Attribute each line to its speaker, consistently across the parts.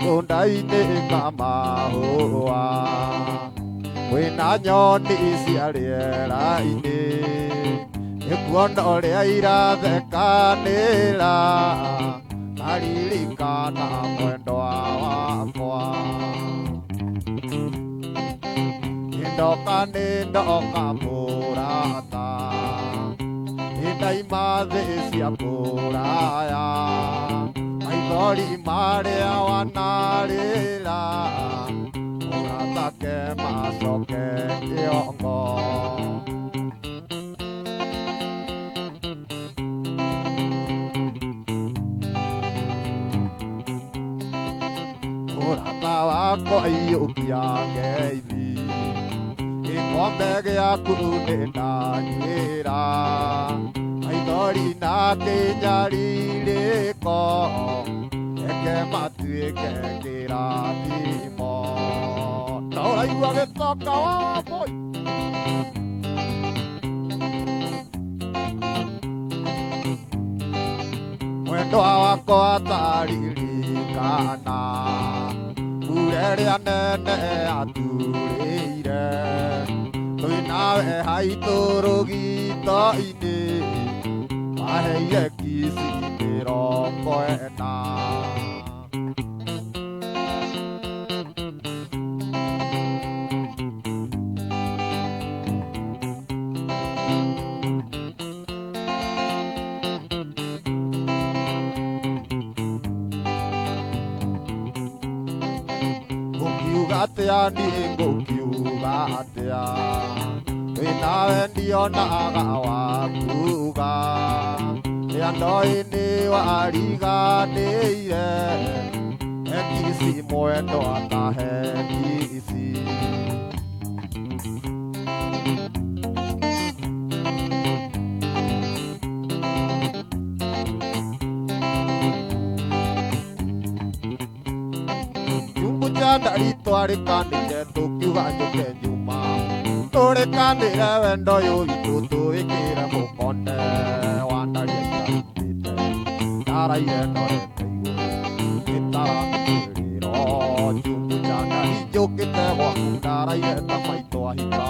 Speaker 1: mũgũnda-inĩ kamahũa kwĩna nyoni cia rĩera-inĩ nĩkuona ũrĩa irathekanĩra ngaririkana mwendwa wakwa nĩndoka mũrata nĩndaima thĩ cia kũraya maithori marĩa wanarĩra mũratake macoke kĩongo mũrata wakwa iyũkia ngeithi gĩkombe gĩaku nĩndanyuĩra maithori na kĩnyarirĩko reke matuĩke kĩrathimo na ũraigua gĩtoka wa Wambũi mwendwa wakwa ataririkana mbura ĩrĩa nene aturĩire twĩ nawe haitũ rũgito-inĩ waheire kisi 40 Atia ni ngũkiuga atia wĩnawe ndionaga wakuga rĩa ndoi-inĩ wariganĩire ekisi mwendo atahe kisi ndari twarĩkanĩire tũkiuga njũke njuma tũrĩkanĩre wendo ũyũ witũ tũwĩkĩre mũkonde wa ndari ĩtarutĩte ndaraire ndorete igũrũ gĩtaramĩkĩrĩro njumbu nja ndari njũkĩte gwaku ndaraire ta maitũ ahika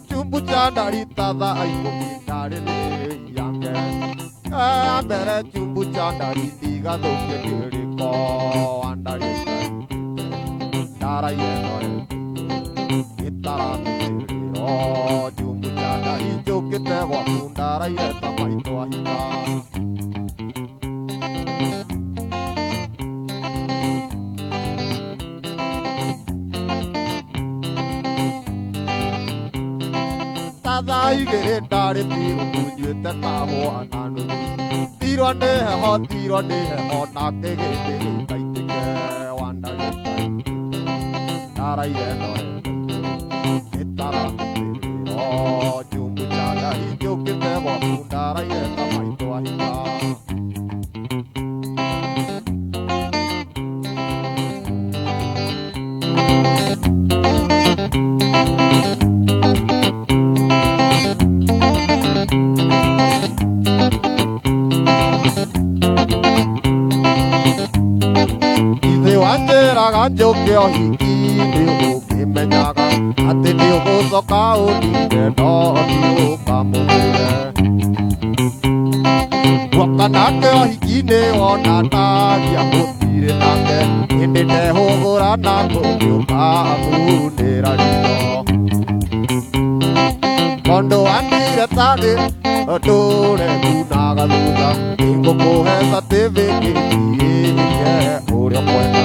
Speaker 1: njumbu nja ndari ta thaa ikũmi ndarĩ nĩyange mbere chumbu cha ndari ndigathũkie kĩrĩko ndari ndaraire ndorete gĩtaramĩkĩrĩro chumbu cha ndari njũkĩte gwaku ndaraire ta maitũ ahika thaa igĩrĩ ndarĩ thiru ndunyuĩte kahũa na nuthu tirwo nĩ heho nake gĩthĩ gĩkaitĩke wa ndari ndaraire ndorete gĩtaramĩkĩrĩro chumbu cha ndari njũkĩte gwaku ndaraire ta maitũ ahika wanjĩraga njũke ũhiki-inĩ ũkĩmenyaga atĩ nĩ ũgũcoka ũninde no nĩũkamũgĩre guoka nake ũhiki-inĩ wona ndaria gũtirĩ nake hĩndĩ ndehũgũra na ngũgĩũka munĩra rĩro tondũ wandire tarĩ ndũre kunaga thutha nĩngũkũhe certificate ĩke ũrĩa kwenda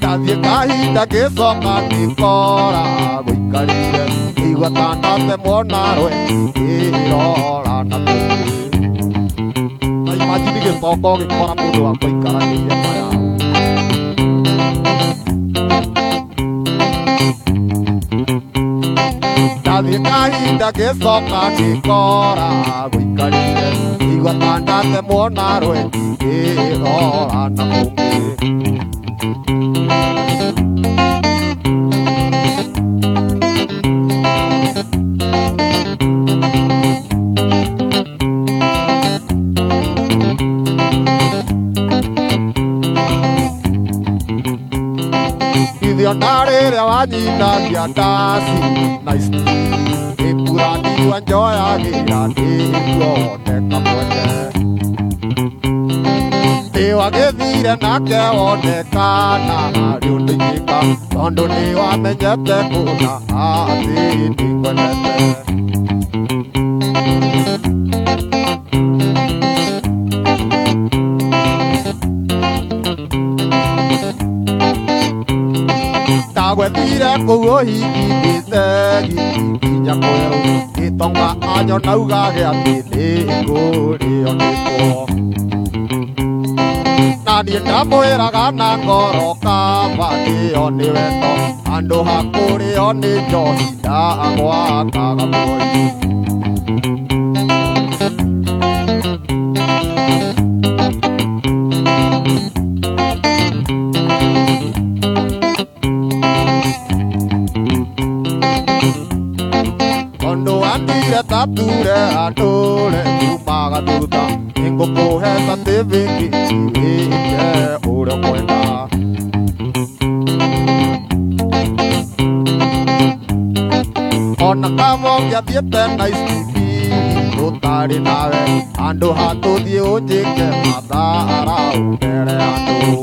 Speaker 1: ndathiĩ kahinda ngĩcoka ngĩkora gũikarĩire ngĩigua ta ndatemwo na rwengi ngĩrora na kũngĩ na imagine gĩcoko gĩkora mũndũ wa kũikaranĩire maya ndathiĩ kahinda ngĩcoka ngĩkora gũikarĩire ngĩigua ta ndatemwo na rwengi ngĩrora na kũngĩ Ithio ndarĩrĩa wanyitagia ndaci nice ĩkurani wanjoyagĩra nĩguoneka mwene nĩwagĩthire nake wonekana rĩu ndĩnyĩka tondũ nĩwamenyete kũna atĩ nĩngwenete ndagwethire kũu ũhingithĩte nginya kwerũ gĩtonga anyonauga atĩ nĩngũrĩo nĩkuo na niĩ ndamwĩraga na ngoro kaba ĩyo nĩ wendo handũ ha kũrĩo nĩ njohi ndagwataga muoyo tature andũre kumaga thutha nĩngũkũhe certificate wĩke ũrĩa kwenda ona kama ũngĩathiĩte nice tũtarĩ nawe handũ ha tũthiĩ ũnjĩke mathara mbere ya andũ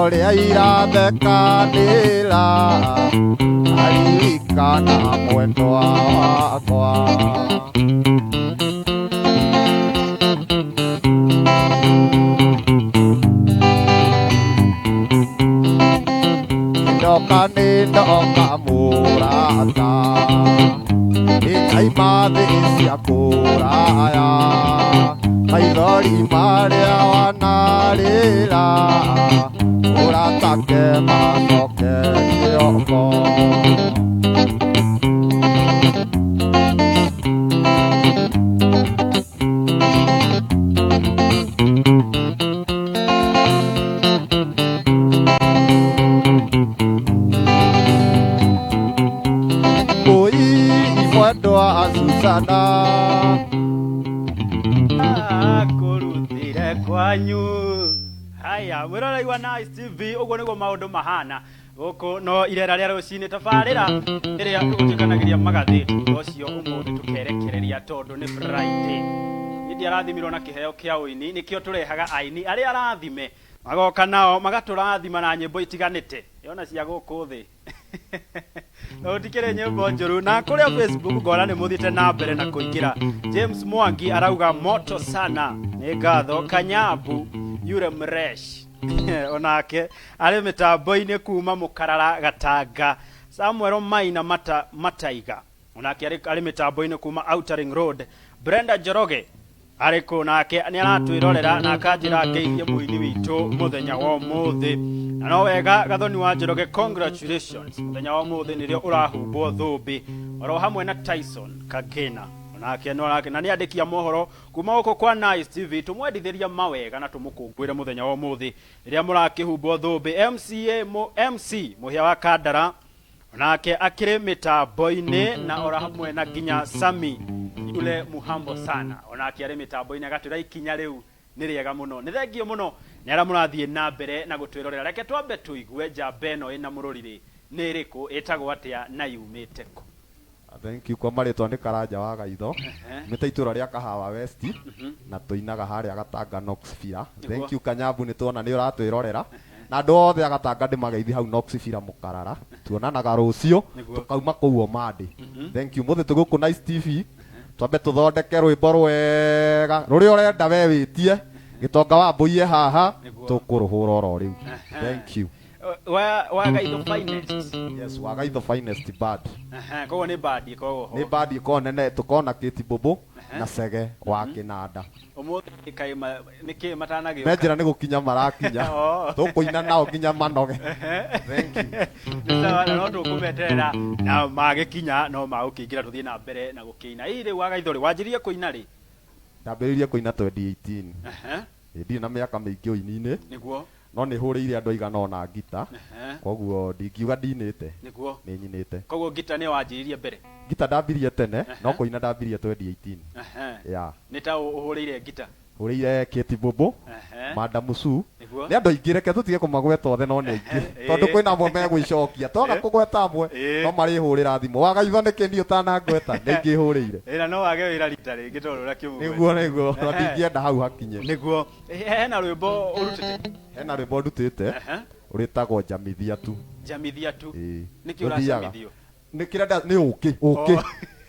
Speaker 1: ũrĩa irathekanĩra aririkana mwendwa wakwa ndoka mũrata ĩkaima thĩ cia kũraya maithori marĩa wanarĩra ũratake macoke kĩoko mwendwa Susana
Speaker 2: akurutire kwanyu haya mwiroraiwa Nice TV uguo niguo maundu mahana guku no irera ria rucini tabarira iria tugutikanagiria magatheti ucio umuthi tukerekereria tondu ni Friday ndi arathimirwo na kiheo kia uini nikio turehaga aini aria arathime magoka nao magaturathima na nyimbo itiganite yona cia guku thi Otikere nyimbo njuru na kuria Facebook ngora ni muthite na mbere na kuingira James Mwangi arauga moto sana ni ngatho Kanyabu yure mresh onake ari mitambo-ini kuma Mukarara Gatanga Samuel Maina Mataiga onake ari mitambo-ini kuma Outer Ring Road Brenda Joroge ariko nake ni aratwirorera na akajira ngeithie muini witu muthenya wa umuthi na no wega Gathoni wa Njoroge congratulations muthenya wa umuthi nirio urahumbwo thumbi oro hamwe na Tyson Kagena onake no na ni andikia mohoro kuma uko kwa Nice TV tumwendithiria mawega na tumukungwire muthenya wa umuthi riria murakihumbwo thumbi MC muhia wa Kandara onake akire mitambo-ini na ora hamwe na ginya Sami ule muhambo sana onake ari mitambo-ini agatwira ikinya riu ni riega muno ni thengio muno ni ara murathie na mbere na gutwirorera reke twambe tuigue njamba ino ina murorire ni iriku itagwo atia na yumite ku
Speaker 1: thank you kwa maritwa ni Karanja wa Gaitho mita itura ria Kahawa West na tuinaga haria Gatanga Knoxville. Thank you Kanyambu ni tuona ni uratwirorera na andu othe Agatanga ndimageithi hau Knoxville Mukarara tuonanaga rucio tukauma kuu Omadi. Thank you muthe tuguku Nice TV twambe tuthondeke rwimbo rwega ruria urenda we witie gitonga wa mbuie haha tukuruhura oro riu. Thank you.
Speaker 2: Wa Gaitho finest.
Speaker 1: Yes, wa Gaitho finest bad.
Speaker 2: Kogo ni bad kogo.
Speaker 1: Ni bad ko nene tukona Kiti Bobo na Sege wa Kinanda.
Speaker 2: Umuthi kai niki matanagio.
Speaker 1: Mejira ni gukinya marakinya. Tukuina nao nginya manoge. Thank you.
Speaker 2: Nisa no tukumeterera na magikinya no magukingira tuthie na mbere na gukina. Iri wa Gaitho ri wanjirie kuina ri.
Speaker 1: Ndambiririe kuina 2018. Ndi na miaka mingi uini-ini.
Speaker 2: Niguo.
Speaker 1: No ni huriire andu aigana ona ngita koguo ndingiuga ndinite
Speaker 2: niguo
Speaker 1: ni nyinite
Speaker 2: koguo ngita ni wanjiririe mbere
Speaker 1: ngita ndambirie tene no kuina ndambirie 2018 ya
Speaker 2: ni ta uhuriire ngita
Speaker 1: huriire Kiti Bobo Madam Su ni andu aingĩ reke tutige kũmagweta othe no nĩ aingĩ tondũ kwĩna amwe megwĩcokia twaga kũgweta amwe no marĩhũrĩra thimũ wa Gaitho nĩkĩ niĩ ũtanangweta nĩ ingĩhũrĩire
Speaker 2: ĩra no wage wĩra rita rĩngĩ tondũ ũrĩa kĩmwe
Speaker 1: nĩguo ndingĩenda hau hakinye
Speaker 2: nĩguo hena rwĩmbo ũrutĩte
Speaker 1: hena rwĩmbo ndutĩte ũrĩtagwo Jamithia Tu
Speaker 2: nĩkĩ ũracamithio
Speaker 1: nĩ kĩrĩa nĩ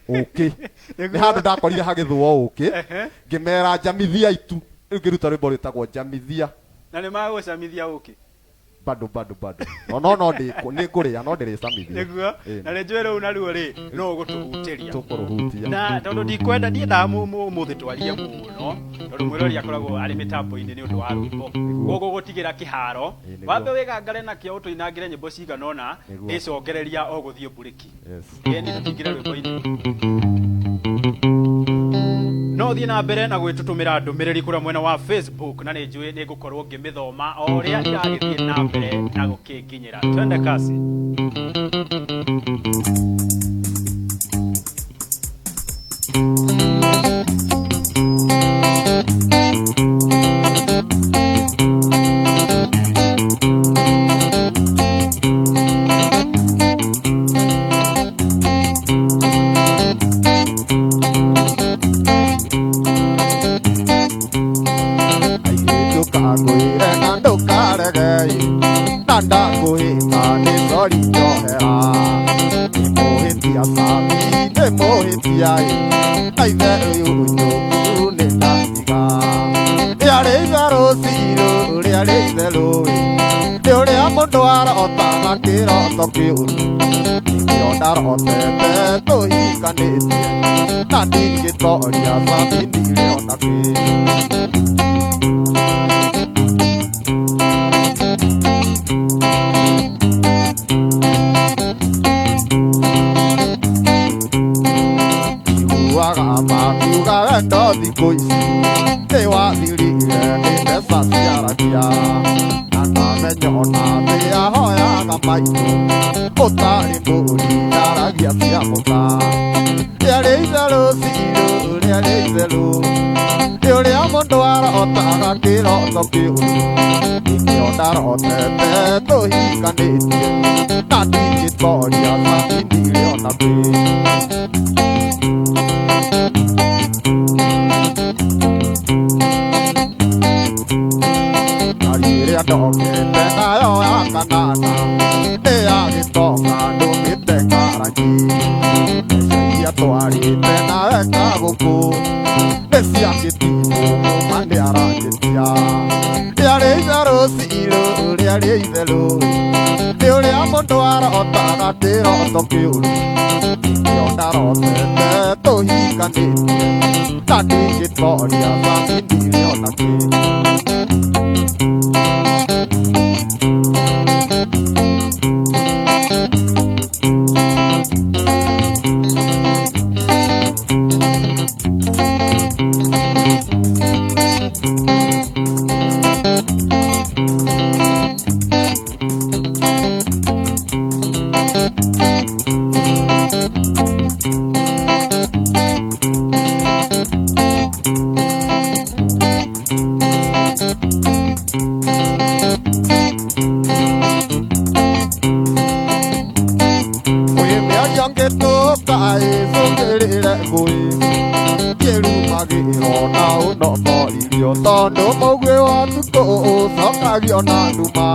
Speaker 1: ũkĩ nĩ handũ ndakorire hagĩthũo ũkĩ ngĩmera Jamithia itu rĩu ngĩruta rwĩmbo rwĩtagwo Jamithia
Speaker 2: na nĩ magũcamithia ũkĩ
Speaker 1: bado no nĩ kũrĩa no ndĩrĩcamithia
Speaker 2: nĩguo na nĩ njũĩ rĩu naruo rĩ no ũgũtũhutĩria
Speaker 1: tũkũrũhutia
Speaker 2: na tondũ ndikwenda ndiendaga mũthĩ twarie mũno tondũ mwĩrori akoragwo arĩ mĩtambo-inĩ nĩ ũndũ wa rwĩmbo koguo gũtigĩra kĩharo wambe wĩgangare nakĩo ũtũinangĩre nyĩmbo cigana ũna ĩcokereria o gũthiĩ mburĩki ĩni tũtingĩre rwĩmbo-inĩ no thiĩ na mbere na gwĩtũtũmĩra ndũmĩrĩri kũrĩa mwena wa Facebook na nĩ njũĩ nĩ ngũkorwo ngĩmĩthoma o ũrĩa iragĩthiĩ na mbere na gũkĩnginyĩra twende kasi
Speaker 1: giro na uno no irio tondo mogwe wa tuko sokagio na nduma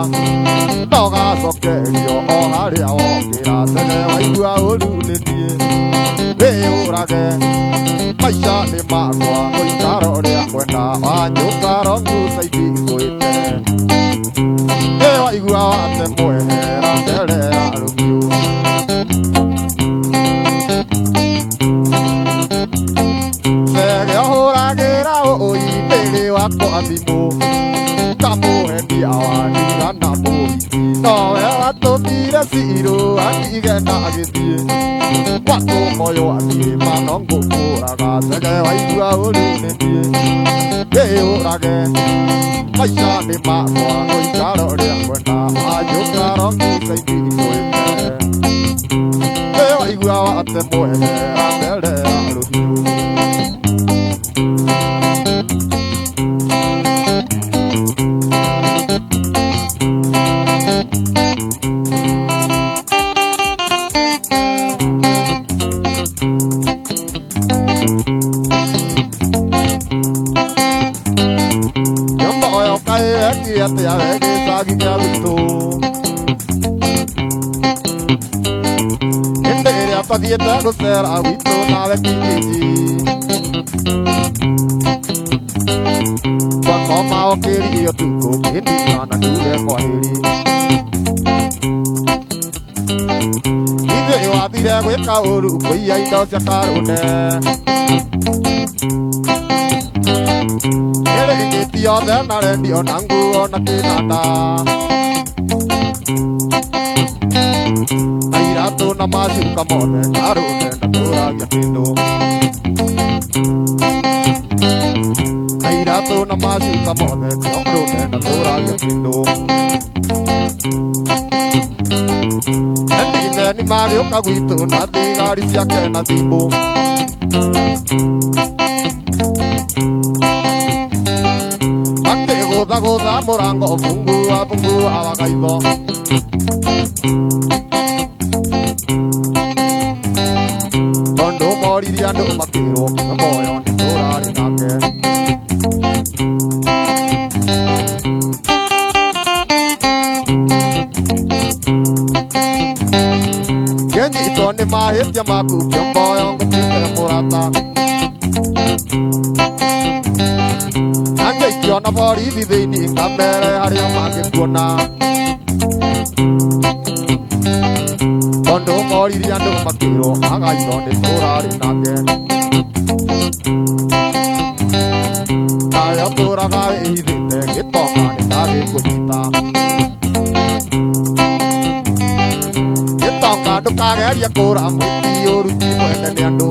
Speaker 1: toga sokerio o haria okira tene waigua uru nitie urage maisha ni makwa muikaro ria kwenda wanyukaro ngucaithi gwite waigua wate mwehera mbere ya rumiu wakwa thimũ kamũhendia wandigana mũhiki nowe watũmire cirũ atigena agĩthiĩ watũmoyo athiĩ mano ngũkũraga tege waigua ũrĩ nĩ niĩ wĩyũrage maica nĩ makwa gũikaro rĩa kwenda wanjũkaro ngucaithi gwĩte waigua wate mwehera mbere ya rũhiũ te ave que sagi que habito Endere a dieta no ser habito na vekiji Kwa koma o keri o tuko kini na dure kwa heri Ide wa dire gweka uru kuia indo cia karune Yothe na redio na nguo na kinanda na iratu na macuka mothe karune na tũragia kĩndũ na iratu na macuka mothe karune na tũragia kĩndũ endine ni magĩũka gwitũ na thigari ciake na thimũ Gũtha mũrango fungua wakaitho tondũ moririe andũ makĩrwo moyo nĩ tũrarĩ nake ngĩnyitwo nĩ mahĩtia maku kĩomoyo ngũtuĩke mũrata Angĩikio borithi thĩinĩ ngamere harĩa mangĩkuona tondũ moririe andũ makĩrwo agaithwo nĩ tũrarĩ nake nayo tũraga ĩhithĩte gĩtonga nĩ ndagĩkũnyita gĩtonga ndũkageria kũra mwĩti ũruti mwende nĩ andũ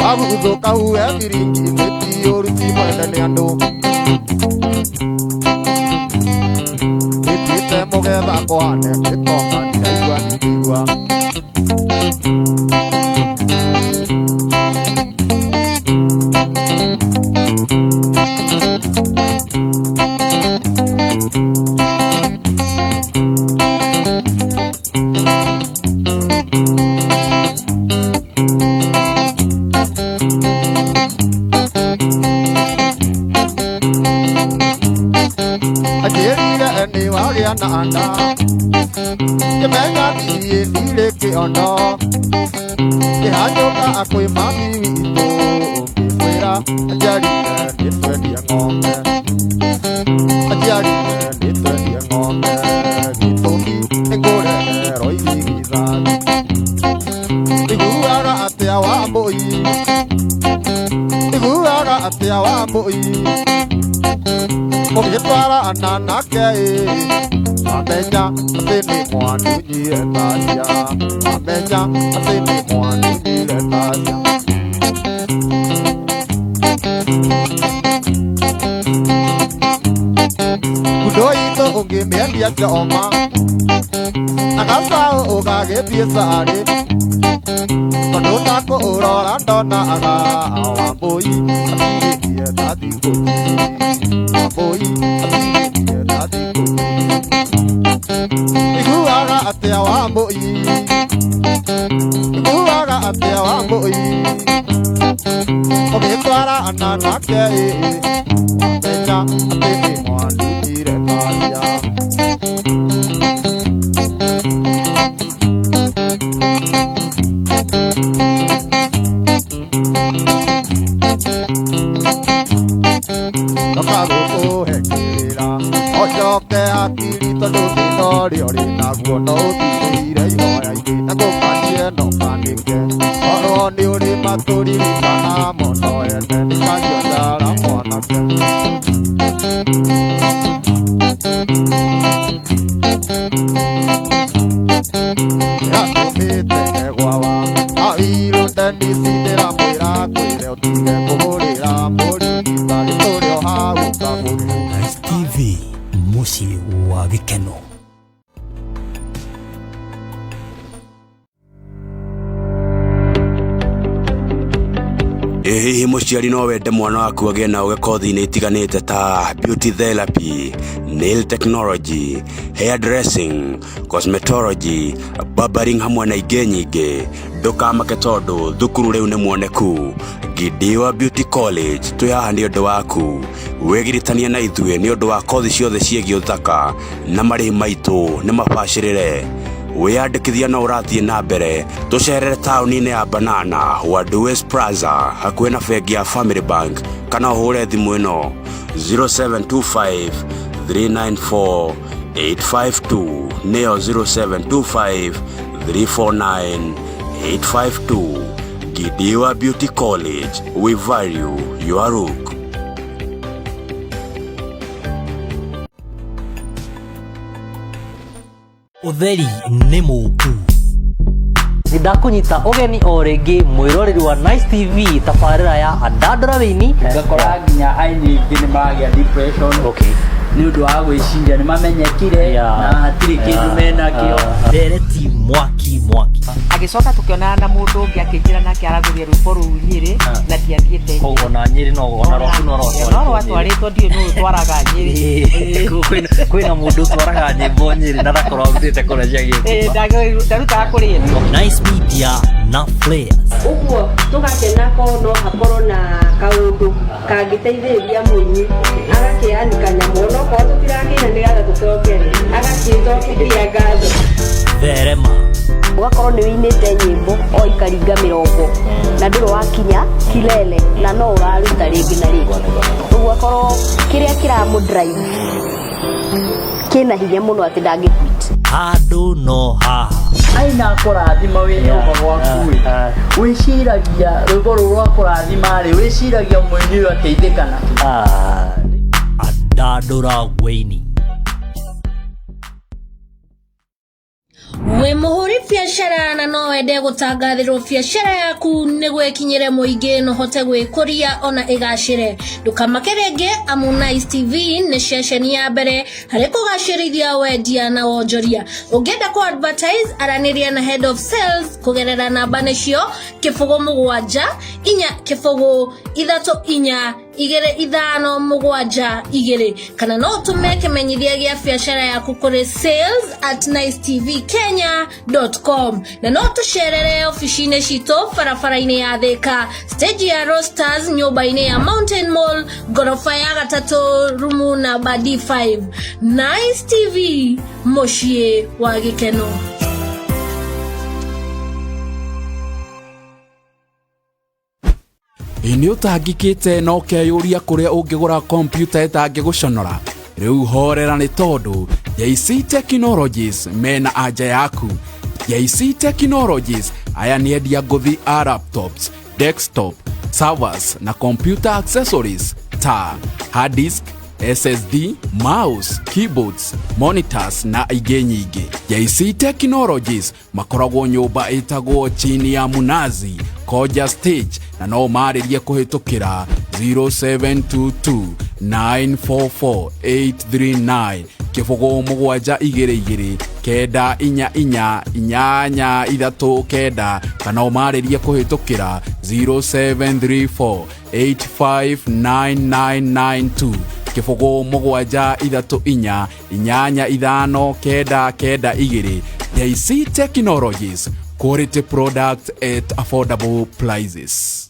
Speaker 1: Wabuthũka huwe miringi mwĩti ũruti mwende nĩ andũ Nĩtuĩte mũgetha kũhane gĩtonga ndiraigua ndingĩigua Nanda Kemenya niye nile kiondo Kihanyoka akwe mami wito Kifuera ajarine nitwendi ya ng'ombe Ajarine nitwendi ya ng'ombe Gitumbi engore roi githani Iguaga atea wa mboi Iguaga atea wa mboi Mũgĩtwara ananake amenya atĩ nĩ mwandunyire tacia amenya atĩ nĩ mwandunyire tacia Ngundo itũ ũngĩmĩendia njoma agacaũ ũgagĩthiĩ carĩ tondũ ndakũrora ndonaga Wambũi atigĩtie ndathikũthi Wambũi atigĩtie ndathikũthi Iguaga atea Wambũi Kuaga atia wa moi Omitwara ananake Mecha atini mwandu ire kalia Nokagukuhekirira Ochoke akiri tondu thina uri naguo no uthire ihoya-ini na ngukanie no kandike Oro ni uri maturirikana muno ene nikario njara mwanake Yatumite negwawa awiru ndenicindira mwira kwire utige kuhurira murigitari turio hau kaburi
Speaker 3: Nice TV muci wa gikeno.
Speaker 4: Hihi muciari no wende mwana waku agie na uge kothi-inĩ itiganĩte ta beauty therapy, nail technology, hair dressing, cosmetology, barbering hamwe na ingĩ nyingĩ. Ndũkamake tondũ thukuru rĩu nĩ muoneku. Gidewa Beauty College twĩ haha nĩ ũndũ waku. Wĩgiritania na ithuĩ nĩ ũndũ wa kothi ciothe ciĩgiĩ ũthaka na marĩhi maitũ nĩ mabacĩrĩre. Wĩyandĩkithia na ũrathiĩ na mbere tũcerere taũni-inĩ ya Banana Wadu West Plaza hakuhĩ na bengi ya Family Bank kana ũhũre thimũ ĩno 0725 394 852 nĩyo 0725 349 852. Gidewa Beauty College, we value your look.
Speaker 3: Utheri nĩ mũku.
Speaker 5: Ndakunyita ugeni o ringi mwiroreri wa Nice TV tabarira ya Andandora Wini
Speaker 6: ngakora nginya aini ingĩ nĩ magĩa depression nĩ ũndũ wa gwĩciria nĩ mamenyekire na hatirĩ kĩndũ menakĩo.
Speaker 3: Ndereti mwaki
Speaker 7: agicoka tukionana na mundu ungi akinjira nake araguria rwimbo ruu Nyeri na ndiathiete
Speaker 5: koguo na Nyeri no ona roku no
Speaker 7: rwatwaritwo ndiũ nũ twaraga Nyeri
Speaker 5: kwina mundu twaraga nyimbo Nyeri na ndakorwo arutĩte kũrĩa gĩkũ
Speaker 7: ndarutaga kũrĩa
Speaker 3: Nice Media na Flares.
Speaker 8: Uguo tugakena ko no hakorwo na kaundu kangĩteithĩrĩria mũinyi agakĩanika nyamũ no ko tũtiragĩra nĩgetha tũcokere agakĩcokeria ngatho
Speaker 3: Therema
Speaker 8: ugakorwo nĩ wĩinĩte nyĩmbo o ikaringa 40 na ndũrĩ wakinya kilele na no ũraruta rĩngĩ na rĩngĩ ũguo akorwo kĩrĩa kĩramũdrive kĩna hinya mũno atĩ ndangĩquit
Speaker 3: handũ no haha
Speaker 6: aina kũrathima wĩ nyũmba gwaku wĩciragia rwĩmbo rũu rwa kũrathima-rĩ wĩciragia mũini ũyũ ateithĩka nakĩ.
Speaker 3: Andandora Wini.
Speaker 9: We muhuri biacara na no wende gutangathirwo biacara yaku niguo ikinyire muingi no hote gwikuria ona igacire ndukamake rĩngĩ amu Nice TV nĩ ceceni ya mbere harĩ kũgacĩrithia wendia na wonjoria. Ũngĩenda ku advertise araniria na head of sales kugerera namba nĩcio 07 4 3 4 2 kana no tume kimenyithia gĩa biacara yaku kuri sales@nicetvkenya.com na no tucerere ofici-inĩ citũ barabara-inĩ ya Thika stage ya Roasters nyũmba-inĩ ya Mountain Mall gorofa ya 3 rumu namba D5. Nice TV muciĩ wa gĩkeno.
Speaker 10: Ini utangikite no keyuria kuria ungigura computer itangiguconora riu horera ni tondu JC Technologies mena anja yaku. JC Technologies aya ni endia nguthi a laptops, desktop, servers na computer accessories ta hard disk, SSD, mouse, keyboards, monitors na ingĩ nyingĩ. JC Technologies makoragwo nyũmba ĩtagwo chini ya Munazi, Koja Stage na no marĩrie kũhĩtũkĩra 0722 944 839 kibogo mugwanja igĩrĩ kenda inya inya inyanya ithatũ kenda kana marĩrie kũhĩtũkĩra 0734 859992 kibogo mugwanja ithatũ inya inyanya ithano kenda kenda igĩrĩ. JC Technologies quality product at affordable prices.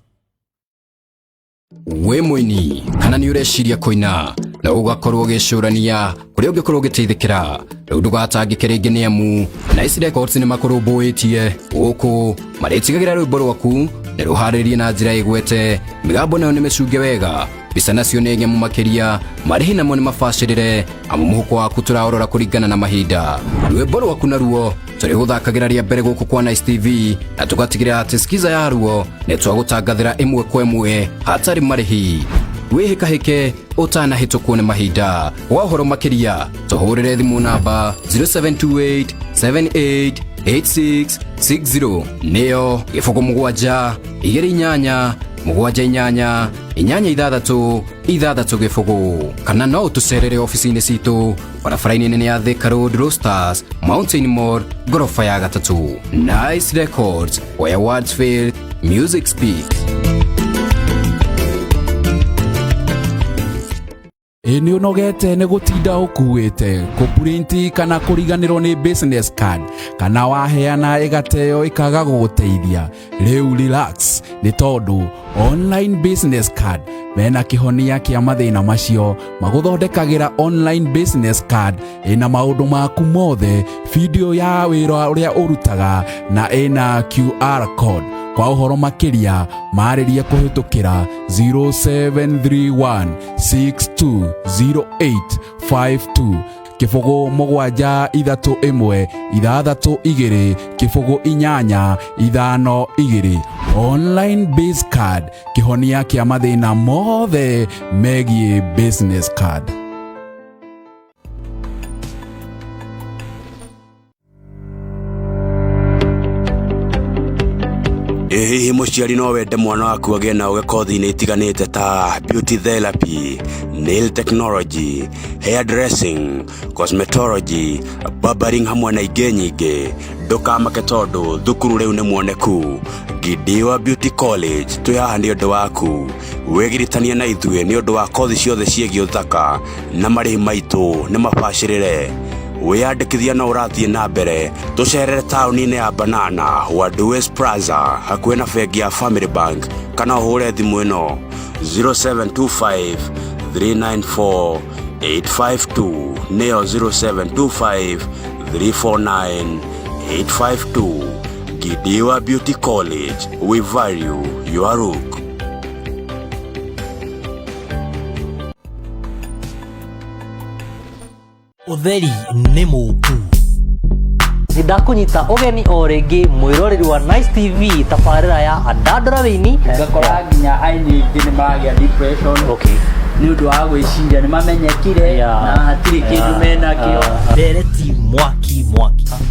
Speaker 11: We muini kana ni ureciria koina na ugakorwo gicurania kuria ungikorwo giteithikira riu ndugatangike ringi ni amu Nice Records ni makorumbuitie guku maritigagira rwimbo rwaku ni ruharirie na njira igwete migambo nayo ni micunge wega bisa nacio ni ngemu makiria marihi namo ni mabacirire amu muhuko waku turaorora kuringana na mahinda rwimbo rwaku naruo turi guthakagira ria mbere guku kwa Nice TV na tugatigira ati skiza ya ruo ni twagutangathira imwe kwa imwe hatari marihi wihikahike utanahitũkwo nĩ mahinda wa ũhoro makĩria tũhũrĩre thimũ namba 0728788660 nĩyo gĩbũgũ mũgwanja igĩrĩ inyanya mũgwanja inyanya inyanya ithathatũ gĩbũgũ kana no ũtũcerere ofici-inĩ citũ barabara-inĩ nene ya Thika Road Roasters Mountain Mall ngorofa ya 3 Nice Records where words fail music speaks.
Speaker 10: Ni unogete ni gutinda ukuite kuprinti kana kuriganirwo ni business card kana waheana igateo ikaga guguteithia riu relax ni tondu online business card mena kihonia kia mathina macio maguthondekagira online business card ina maundu maku mothe video ya wira uria urutaga na ina QR code kwa uhoro makiria mariria kuhitukira 0731620852 kifogo mũgwanja ithatũ ĩmwe ithathatũ igĩrĩ kifogo inyanya ithano igĩrĩ online base card kihonia kia mathina mothe megie business card.
Speaker 4: Hihi muciari no wende mwana waku agie na uge kothi-inĩ itiganĩte ta beauty therapy, nail technology, hairdressing, cosmetology, barbering hamwe na ingĩ nyingĩ ndukamake tondu thukuru riu nĩ muoneku. Gidewa Beauty College twĩ haha nĩ ũndũ waku. Wĩgiritanie na ithuĩ nĩ ũndũ wa kothi ciothe ciĩgiĩ ũthaka na marĩhi maitũ nĩ mabacĩrĩre. Wiyandikithia na urathie na mbere tucerere tauni-inĩ ya Banana Wadwes Plaza hakuhĩ na bengi ya Family Bank kana ũhũre thimũ ĩno 0725 394 852 nĩyo 0725 349 852. Gidewa Beauty College, we value your look.
Speaker 5: Utheri nĩ mũku ndakunyita ugeni o ringi mwiroreri wa Nice TV tabarĩra ya andandora wini
Speaker 6: ngakora nginya aini ingĩ nĩ maragia depression nĩ ũndũ wa gwĩciria nĩ mamenyekire na hatirĩ kĩndũ menakĩo
Speaker 5: Dereti mwaki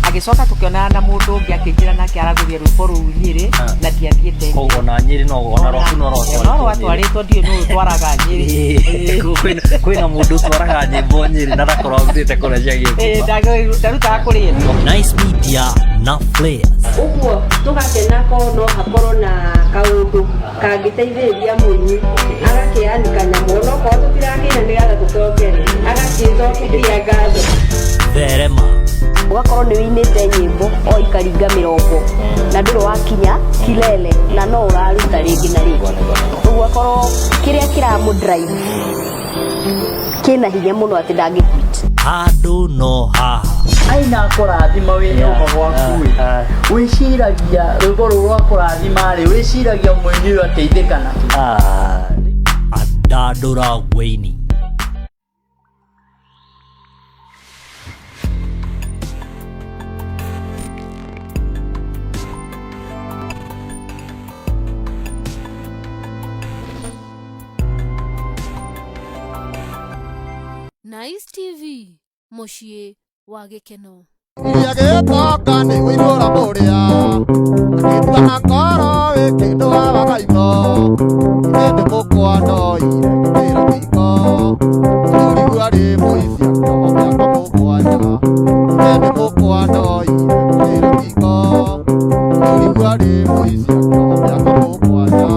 Speaker 7: agicoka tukionana na mundu ungi akinjira nake araguria rwimbo ruu Nyeri na ndiathiete
Speaker 5: koguo na Nyeri no ona rwaku no
Speaker 7: rwatwaritwo ndio no twaraga Nyeri
Speaker 5: kwina mundu twaraga nyimbo Nyeri na ndakorwo arutite kurecia gĩkuba
Speaker 7: ndarutaga kuria
Speaker 5: Nice Media na Players
Speaker 8: uguo tugakena ko no hakorwo na kaundu kangiteithĩrĩria mũini agakiandĩka nyamũ no ko tũtirakĩina nĩgetha tũtokere agakĩthokithia ngatho
Speaker 5: Therema
Speaker 8: ugakorwo nĩ wĩinĩte nyĩmbo o ikaringa 40 na ndũrĩ wakinya kilele na no ũraruta rĩngĩ na rĩngĩ ũguo akorwo kĩrĩa kĩramũdrive kĩna hinya mũno atĩ ndangĩquit
Speaker 5: handũ no haha
Speaker 6: aina kũrathima wĩ nyũmba gwaku wĩciragia rwĩmbo rũu rwa kũrathima-rĩ wĩciragia mũini ũyũ ateithĩka nakĩ
Speaker 5: andandora wĩini
Speaker 9: Nice TV, muciĩ wa gĩkeno.
Speaker 1: Yagĩtoka nĩ wĩihũra mũrĩa gĩtana ngoro wĩkĩndũ wa wagaino ĩndĩ mũkwanoire gĩtĩra kĩiko tũrigua rĩ mũici akĩoho mĩaka mũgwanja ĩndĩ mũkwanoire gĩtĩra kĩiko tũrigua rĩ mũici akĩoho mĩaka mũgwanja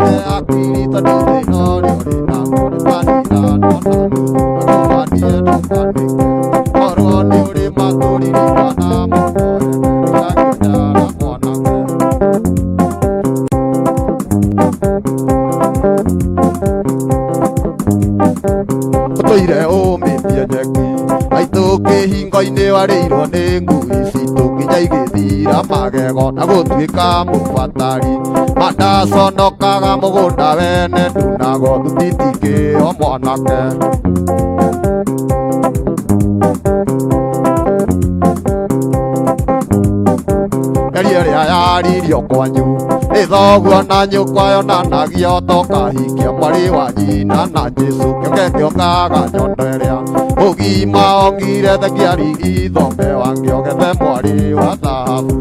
Speaker 1: oke akiri tadi tenori orina panina nona mani edukani oroni uri maturi di mana moore lagi jalan monake Toire o mĩthia nyeki aitũ kĩhingo-inĩ warĩirwo nĩ ngui citũ nginya igĩthira magego na gũtuĩka mũbatari mandaconokaga mũgũnda wene ndunago tutitingĩo mwanake Eri ĩrĩa yaririo kwanyu nĩ thoguo na nyũkwa yonanagia tokahikia mwarĩ wa nyina na Jesũ kĩoke kĩongaga nyondo ĩrĩa ũgima ongire thekiari ithombe wangĩogethe mwarĩ wa thahabu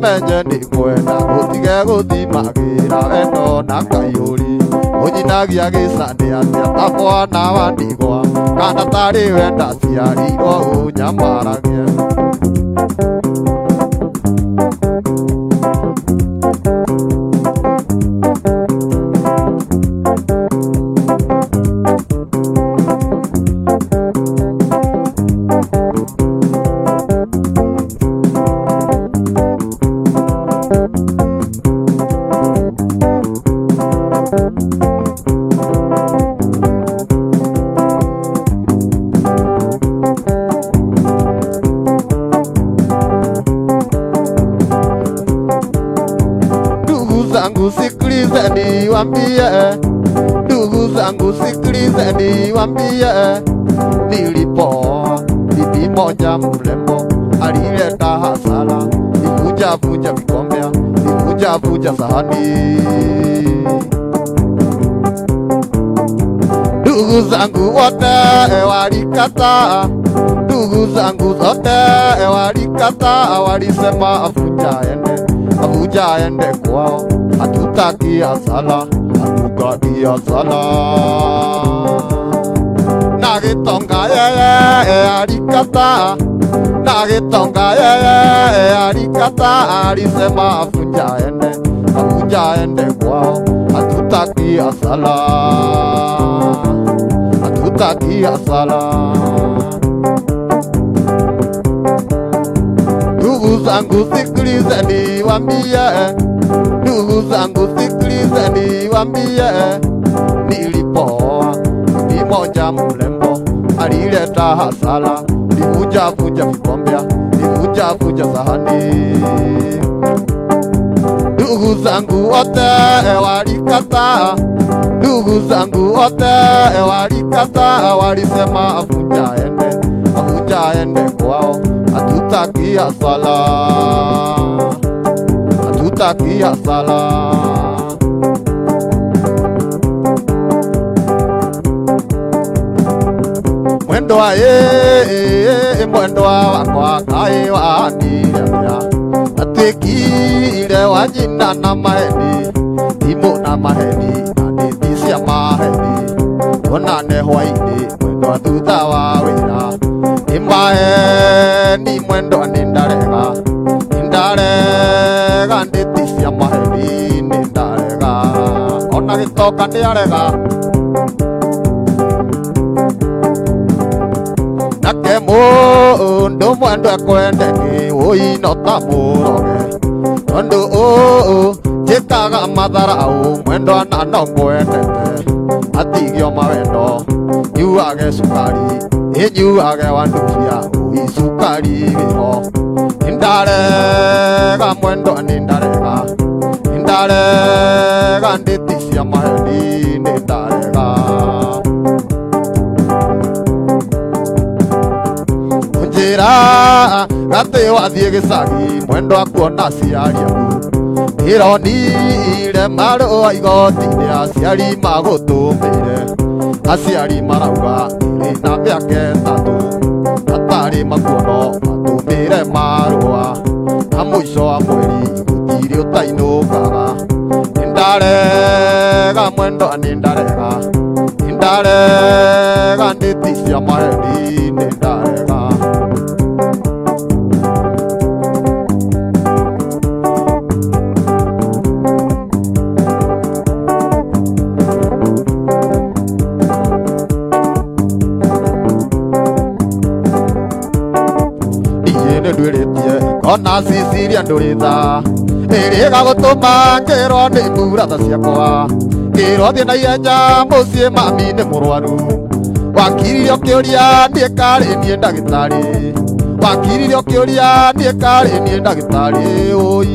Speaker 1: Menye nĩ kwenda gũtige gũthimagĩra wendo na kaiyũri ũnyinagia gĩcande atĩa ta mwana wa ndigwa kana tarĩ wenda ciarirwo ũnyamaragie Ndugu zangu sikilizeni wambie, nilipoa bibi moja mrembo alileta hasara, nivunja vikombe, nivunja sahani. Ndugu zangu wote walikataa, ndugu zangu zote walikataa, walisema avuja ende kwao, hatutaki hasara, hatutaki hasara. Nagitonga yeye alikataa, nagitonga yeye alikataa, alisema avuja ende kwao, hatutaki hasara, hatutaki hasara. Ndugu zangu sikilizeni wambie, ndugu zangu sikilizeni wambie, nilipoa bibi moja mrembo alileta hasara, nivunja vikombe, nivunja sahani. Ndugu zangu wote walikataa, ndugu zangu wote walikataa, walisema avuja ende kwao, hatutaki hasara, hatutaki hasara. Mwendo wa mwendo wakwa kai wa niremya, atwikire wa nyina na maheni, imo na maheni na ndithi cia maheni, onane hwaini mwendo wa thutha wa wĩra, nĩ maheni mwendo nĩ ndarega, ndithi cia maheni nĩ ndarega, ona gĩtoka nĩ arega. Nake mũndũ mwendo ekwendeki ũinota mũroge, tondũ njĩkaga matharau mwendo ana no mwendete, atigio mawendo nyuage cukari, nyuage wandubia ũi cukari wĩho, nĩndarega mwendo nĩndarega, nĩndarega ndĩti cia maheni nĩndarega. Gate wathiĩ gĩcagi mwendo akuona aciari aku, nĩronire marũa igoti-inĩ aciari magũtũmĩire, aciari marauga ĩrĩ na mĩaka 3 atarĩ marĩ makuono matũmĩre marũa na mũico wa mweri gũtirĩ ũtainũkaga. Nĩndarega mwendwa nĩndarega, nĩndarega ndĩti cia maheni nĩndarega. Ona Sicilia ndũrĩtha ĩrĩga gũtũma ngĩrwo nĩ mburatha ciakwa, ngĩrwo thiĩ na ihenya mũciĩ mami nĩ mũrwaru. Wakirire ũkĩũria niĩ karĩ niĩ ndagĩtarĩ, wakirire ũkĩũria niĩ karĩ niĩ ndagĩtarĩ. Ũi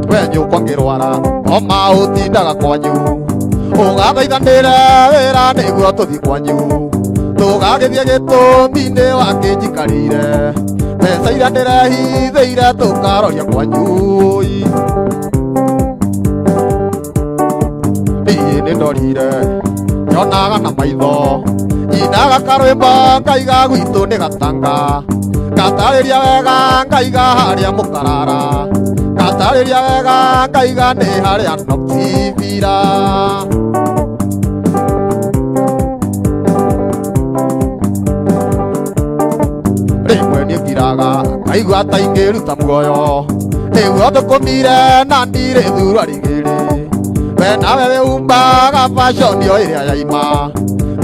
Speaker 1: we nyũkwa ngĩrwara homa ũtindaga kwanyu, ũgathaithanĩre wĩra nĩguo tũthiĩ kwanyu. Tũgagĩthiĩ gĩtũmi-inĩ wakĩnjikarĩire, mbeca iria ndĩrehithĩire tũkaroria kwanyu. Niĩ nĩndorire nyonaga na maitho, nyinaga karwĩmbo ngaiga gwitũ nĩ gatanga, ngatarĩria wega ngaiga harĩa mũkarara, ngatarĩria wega ngaiga nĩ harĩa Nocivira. Rĩmwe nĩngiraga ngaigua ta ingĩruta muoyo, nĩguo tũkũmire na ndirĩ thurwa rĩgĩrĩ. We nawe wĩhumbaga fashion o ĩrĩa yaima,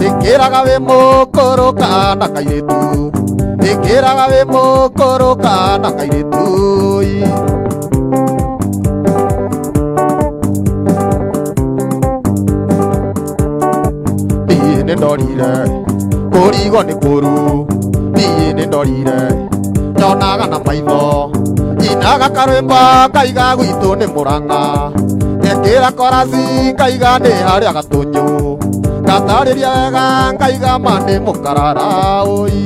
Speaker 1: ĩkĩraga wĩ mũkũrũ kana kairĩtu, ĩkĩraga wĩ mũkũrũ kana kairĩtu. Niĩ nĩndorire kũrigwo nĩ kũru, niĩ nĩndorire nyonaga na maitho, nyinaga karwĩmbo ngaiga gwitũ nĩ Mũrang'a, ngekĩra korasi ngaiga nĩ harĩa Gatũnyũ, ngatarĩria wega ngaiga ma nĩ mũkarara. Ũi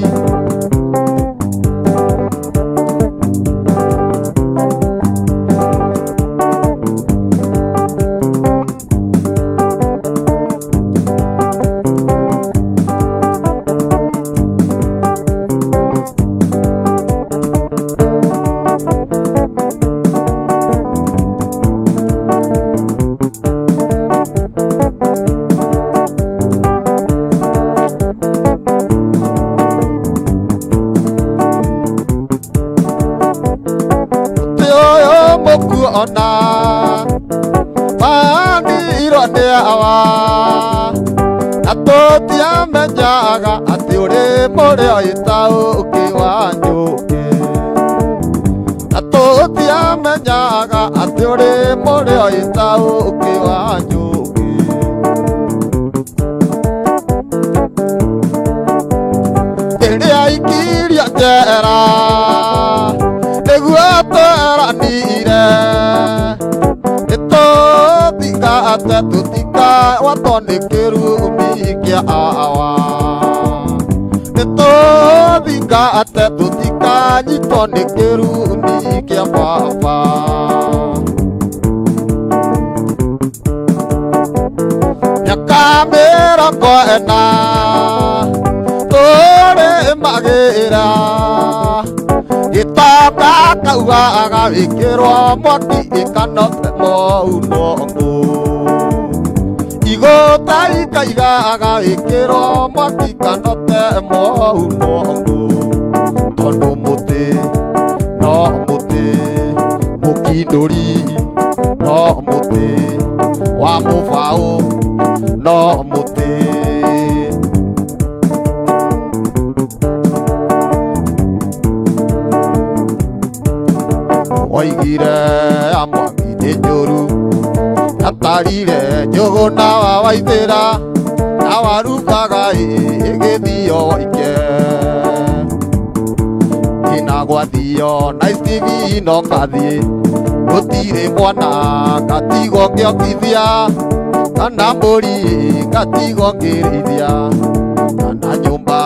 Speaker 1: ona wandirwo nĩ awa, na tũtiamenyaga atĩ ũrĩ mũrĩo ĩtaũki wa njũkĩ, na tũtiamenyaga atĩ ũrĩ mũrĩo ĩtaũki wa njũkĩ. Ĩrĩa ikiria njera nĩguo tũranire, nĩtũthingate tũtikawatwo nĩ kĩrumi kĩa awa, nĩtũthingate tũtikanyitwo nĩ kĩrumi kĩa baba. Mĩaka mĩrongo ĩna tũrĩmagĩra, gĩtoka kaugaga wĩkĩrwo mwaki ĩkanote mounongo, igũta ikaigaga wĩkĩrwo mwaki ĩkanote mounongo. Tondũ mũtĩ no mũtĩ, mũkindũri no mũtĩ, wa mũbaũ no mũtĩ. Oigire amwami nĩ njũru, atarire njũgũ na wa Waithĩra, na warugaga ĩgĩthio ike. Ngina gwathio na TV no ngathiĩ, gũtirĩ mwana ngatigwo ngĩongithia, kana mbũri ngatigwo ngĩrĩithia, kana nyũmba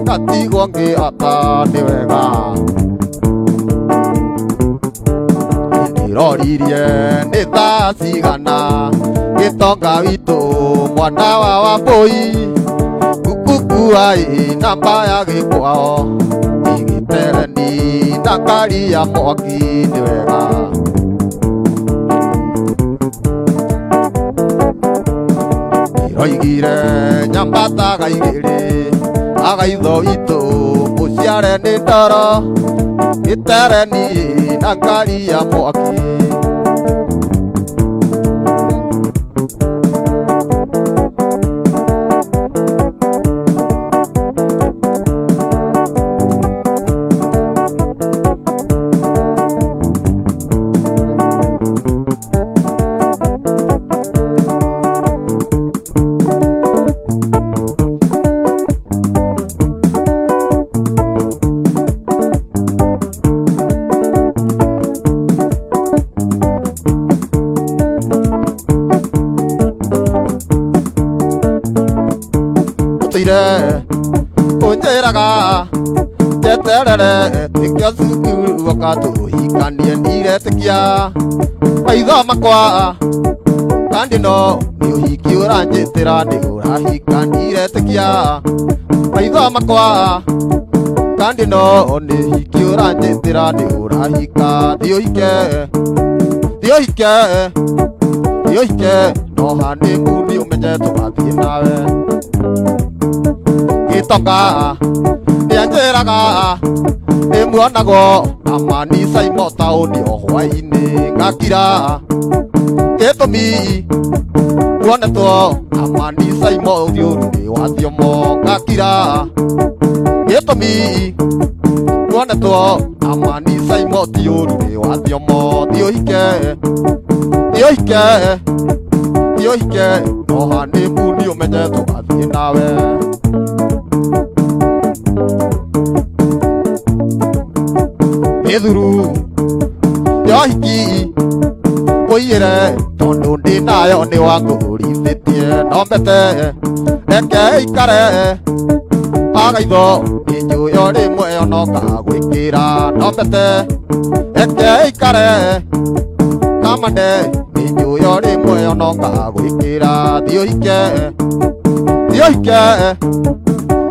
Speaker 1: ngatigwo ngĩaka. Nĩ wega ndĩroririe nĩ thaa cigana, gĩtonga witũ mwana wa Wambũi, kukuku Tuai namba ya gikwao igitereni na ngari ya mwaki nĩ wega. Iroigire nyambataga igĩrĩ agaitho itũ mũciare nĩ ndoro gĩtereni na ngari ya mwaki. Unjeraga jeterere tikya cukuru wakatuhikanie ndiretĩkia maitho makwa kandi no nĩ ũhiki ũranjĩtĩra nĩ ũrahika ndiretĩkia maitho makwa kandi no nĩ ũhiki ũranjĩtĩra nĩ ũrahika thiũhike no honeymoon ũmenye tũgathiĩ nawe gĩtoka nĩanjĩraga nĩmuonagwo na Manisa taũni o hwaĩ-inĩ ngakira gĩtũmi muonetwo na Manisa ũthiũrũ-inĩ wa Thiomo ngakira gĩtũmi muonetwo na Manisa ũthiũrũ-inĩ wa Thiomo thiũhike no honeymoon ũmenye tũgathiĩ nawe. Ithuru yohiki ũiyĩre tondũ ndĩ nayo nĩ wangũrithĩtie ndombete reke ikare agaitho nĩnjũĩ o rĩmwe onoka gwĩkĩra ndombete reke ikare kamande nĩnjũĩ o rĩmwe onoka gwĩkĩra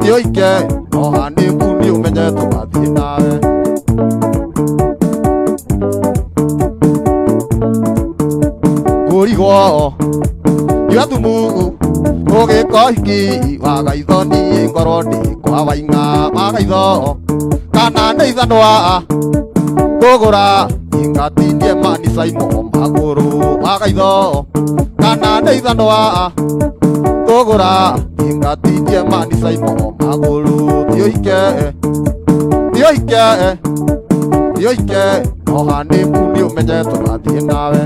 Speaker 1: thiũhike no honeymoon ũmenye tũgathiĩ nawe. Gũrigwo nĩathumu ũgĩkohiki wagaitho niĩ ngorwo ndĩ kwa waing'a magaitho kana nĩ ithanwa kũgũra ingatinie Manisa magũrũ magaitho kana nĩ ithanwa kũgũra ingatinie Manisa magũrũ thiũhike no honeymoon ũmenye tũgathiĩ nawe.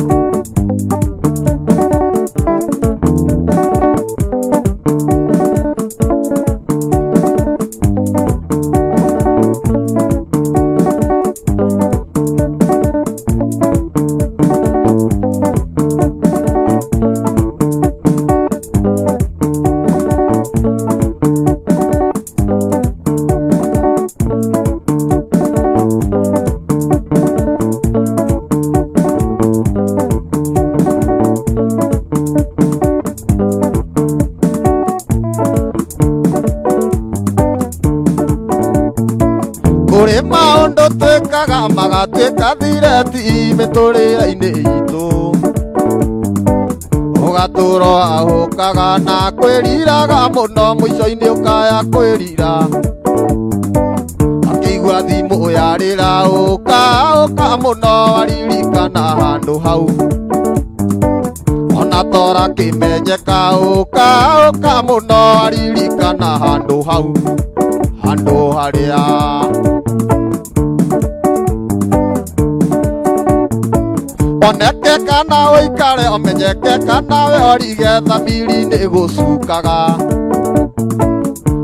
Speaker 1: Kũrĩ maũndũ twĩkaga magatuĩka thireti mĩtũrĩre-inĩ itũ ũgatũũra ahũkaga na kwĩriraga mũno mũico-inĩ ũkaya kwĩrira akĩigua thimũ yarĩra ũka mũno aririkana handũ hau ona tora kĩmenyeka ũka mũno aririkana handũ hau handũ harĩa oneke kana ũikare ũmenyeke kana we orige thamiri nĩ gũcukaga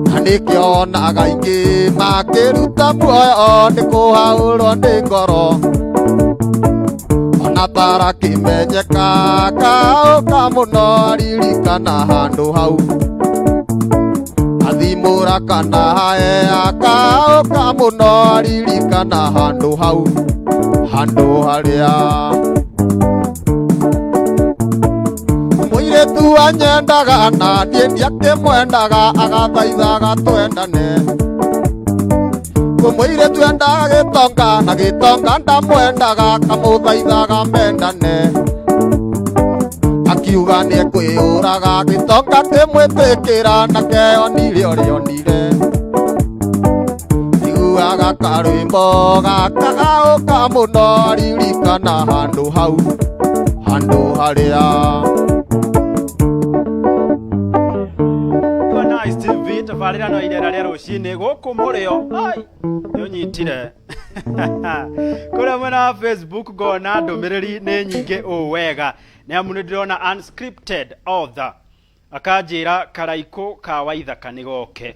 Speaker 1: na nĩkĩo onaga ingĩ makĩruta muoyo nĩ kũhaũrwo nĩ ngoro ona tara kĩmenyeka kaũka mũno aririkana handũ hau athimũra kana haea kaũka mũno aririkana handũ hau handũ harĩa mũirĩtu nyendaga na niĩ ndiakĩmwendaga agathaithaga twendane kumwĩire twendaga gĩtonga na gĩtonga ndamwendaga kamũthaithaga mendane akiuga nĩekwĩyũraga gĩtonga kĩmwĩtĩkĩra na keyonire ũrĩonire iguaga karwĩmbo gaka gaũka mũno aririkana handũ hau handũ harĩa
Speaker 2: Nice TV tabarĩra no irera rĩa rũcinĩ gũkũ mũrĩo ai nĩũnyitire kũrĩa mwena wa Facebook ngona ndũmĩrĩri nĩ nyingĩ ũũ wega nĩ amu nĩndĩrona unscripted author akanjĩra karaikũ ka waithaka nĩgoke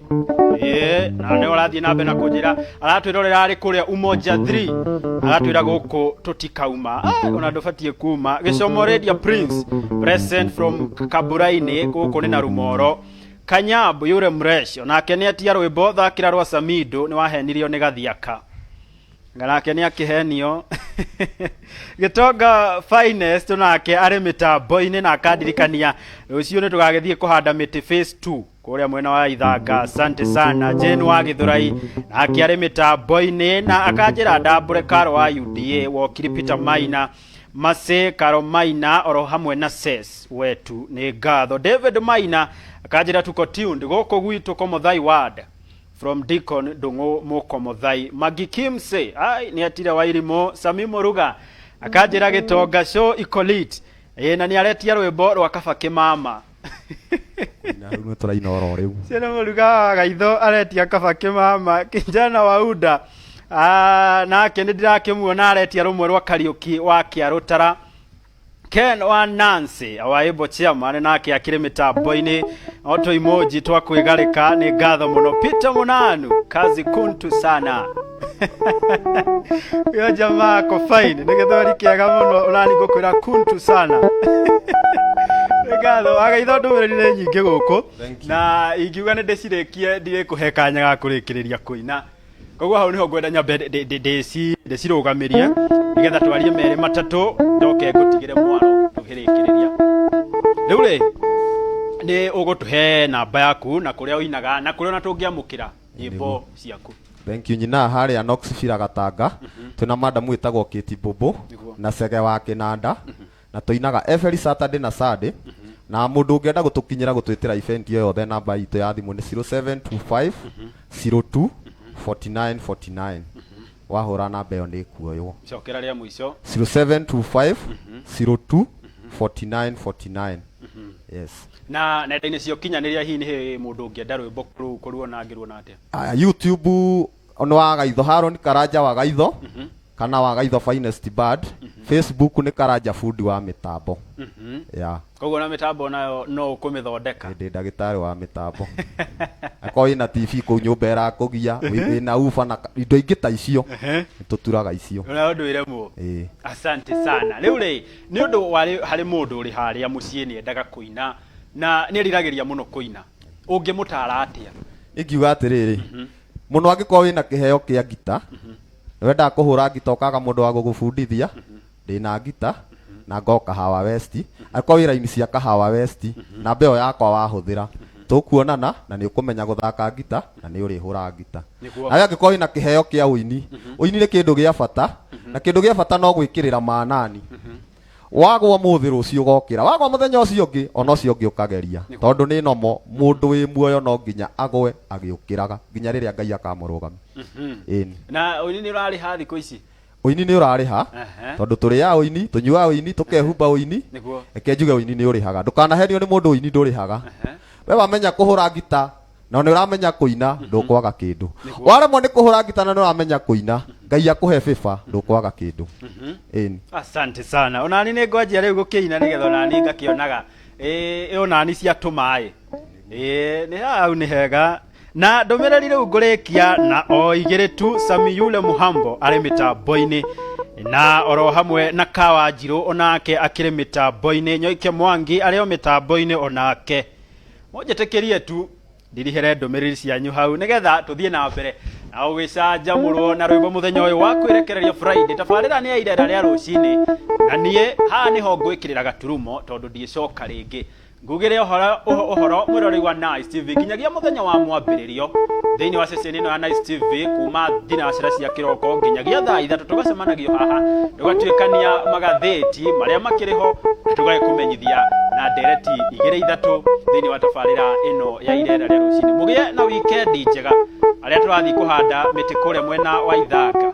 Speaker 2: na nĩ ũrathiĩ na mbere na kũnjĩra aratwĩrorera arĩ kũrĩa Umoja 3 agatwĩra gũkũ tũtikauma ona ndũbatiĩ kuma Gĩcomo Radio Prince present from Kaburaini gũkũ nĩ na Rumoro Kanyambu yure Mresh onake nĩ atia rwĩmbo thakĩra rwa Samido nĩ wahenirio nĩ Gathiaka nake nĩ akĩhenio Gĩtonga Finest onake arĩ mĩtambo-inĩ na akandirikania rũciũ nĩ tũgagĩthiĩ kũhanda mĩtĩ phase 2 kũrĩa mwena wa Ithanga asante sana Jane wa Gĩthũrai nake arĩ mĩtambo-inĩ na akanjĩra ndambũre Karo wa UDA wokiri Peter Maina Mase Karo Maina oro hamwe na Ses wetu nĩ ngatho David Maina akanjĩra tuko tuned gũkũ gwitũ Komothai ward from Deacon Ndung'u Mũkomothai Magi Kimse ai nĩ atire Wairimu Sami Mũruga akanjĩra Gĩtonga show ikolit na nĩ aretia rwĩmbo rwa Kaba Kĩmama
Speaker 1: na rĩu tũraina oro rĩu
Speaker 2: Sena Mũruga gaitho aretia Kaba Kĩmama kijana wa Uda nake nĩ ndĩrakĩmuona aretia rũmwe rwa Kariũki wa Kĩarũtara Ken wa Nancy awaibo chairman nake akĩrĩ mĩtambo-inĩ auto emoji twa kwĩgarĩka nĩ ngatho mũno Peter Munanu kazi kuntu sana yo jamaa ko fine nĩ gĩthori kĩega mũno ũrani gũkwĩra kuntu sana ngatho agaitho ndũmĩrĩri nĩ nyingĩ gũkũ na ingiuga nĩ ndĩcirĩkie ndirĩkũhe kanya ga kũrĩkĩrĩria kũina koguo hau niho ngwenda nyambe ndĩcirũgamirie nĩgetha twarie merĩ matatũ ndoke ngũtigĩre mwaro tũgĩrĩkĩrĩria rĩu rĩ nĩ ũgũtũhe namba yaku na kũrĩa ũinaga na kũrĩa ona tũngĩamũkĩra nyĩmbo ciaku
Speaker 1: thank you nyina harĩa Knoxville Gatanga twĩna madamu wĩtagwo Kĩti Bobo na Cege wa Kĩnanda na tũinaga every Saturday na Sunday na mũndũ ũngĩenda gũtũkinyĩra gũtwĩtĩra event iyo yothe namba itũ ya thimũ nĩ 0725 02 4949 wahũra namba ĩyo nĩ kuoywo
Speaker 2: cokera rĩa mũico
Speaker 1: 0725 02 4949 yes
Speaker 2: na nenda-inĩ cia ũkinyanĩria hihi nĩ mũndũ ũngĩenda rwĩmbo rũu kũruona angĩruona atĩa
Speaker 1: YouTube nĩ wa Gaitho Haron Karanja wa Gaitho kana wa Gaitho Finest Bad Facebook nĩ Karanja Food wa mĩtambo yeah
Speaker 2: koguo na mĩtambo nayo no ũkũmĩthondeka
Speaker 1: ndĩ ndagĩtarĩ wa mĩtambo akorwo ina TV kũu nyũmba ĩrakũgia wĩna ufa na indo ingĩ ta icio tũturaga icio
Speaker 2: na ũndũ iremwo asante sana rĩu rĩ nĩ ũndũ harĩ mũndũ ũrĩ harĩa mũciĩ nĩ endaga kũina na nĩ eriragĩria mũno kũina ũngĩmũtara atĩa
Speaker 1: ingiuga atĩrĩrĩ mũno angĩkorwo wĩna kĩheo kĩa ngita wendaga kũhũra ngita ũkaga mũndũ wa gũgũbundithia ndĩna ngita na ngoka Hawa West akorwo wĩra-inĩ cia Kahawa West na mbeo yakwa wahũthĩra tũkuonana na nĩ ũkũmenya gũthaka ngita na nĩ ũrĩhũra ngita na angĩkorwo wĩna kĩheo kĩa ũini ũini nĩ kĩndũ gĩa bata na kĩndũ gĩa bata no gwĩkĩrĩra manani wagwa mũthĩ rũciũ gokĩra wagwa mũthenya ũcio ũngĩ ona ũcio ũngĩ ũkageria tondũ nĩ nomo mũndũ wĩ muoyo no nginya agwe agĩũkĩraga nginya rĩrĩa Ngai akamũrũgamia
Speaker 2: na ũini nĩ ũrarĩha thikũ ici
Speaker 1: ũini nĩ ũrarĩha tondũ tũrĩaga ũini tũnyuaga ũini tũkehumba ũini reke njuge ũini nĩ ũrĩhaga ndũkanahenio nĩ mũndũ ũini ndũrĩhaga we wamenya kũhũra ngita na nĩ ũramenya kũina ndũkwaga kĩndũ waremwo nĩ kũhũra ngita na nĩ ũramenya kũina Ngai akũhe bĩba ndũkwaga kĩndũ
Speaker 2: asante sana onani nĩ ngwanjia rĩu gũkĩina nĩgetha onani ngakĩonaga onani cia tũmaĩ nĩ hau nĩ hega na ndũmĩrĩri rĩu ngũrĩkia na o igĩrĩ tu Sami yule Muhambo arĩ mĩtambo-inĩ na oro hamwe na Kawa Njirũ onake akĩrĩ mĩtambo-inĩ Nyoike Mwangi arĩ o mĩtambo-inĩ onake mũnjĩtĩkĩrie tu ndirihere ndũmĩrĩri cianyu hau nĩgetha tũthiĩ na mbere na ũgĩcanjamũrwo na rwĩmbo mũthenya ũyũ wa kwĩrekereria Friday tabarĩra nĩ ya irera rĩa rũcinĩ na niĩ haha nĩho ngwĩkĩrĩra gaturumo tondũ ndiĩcoka rĩngĩ ngugire uhoro mwirori wa Nice TV kinyagia muthenya wa mwambiririo thiini wa ceceni ino ya Nice TV kuma thinacara cia kiroko nginyagia thaa 3 tugacemanagio haha tugatuikania magatheti maria makiriho tugaikumenyithia na ndereti 2-3 thiini wa tabarira ino ya irera ria rucini. Mugie na weekend njega aria turathi kuhanda miti kuria mwena wa Ithaka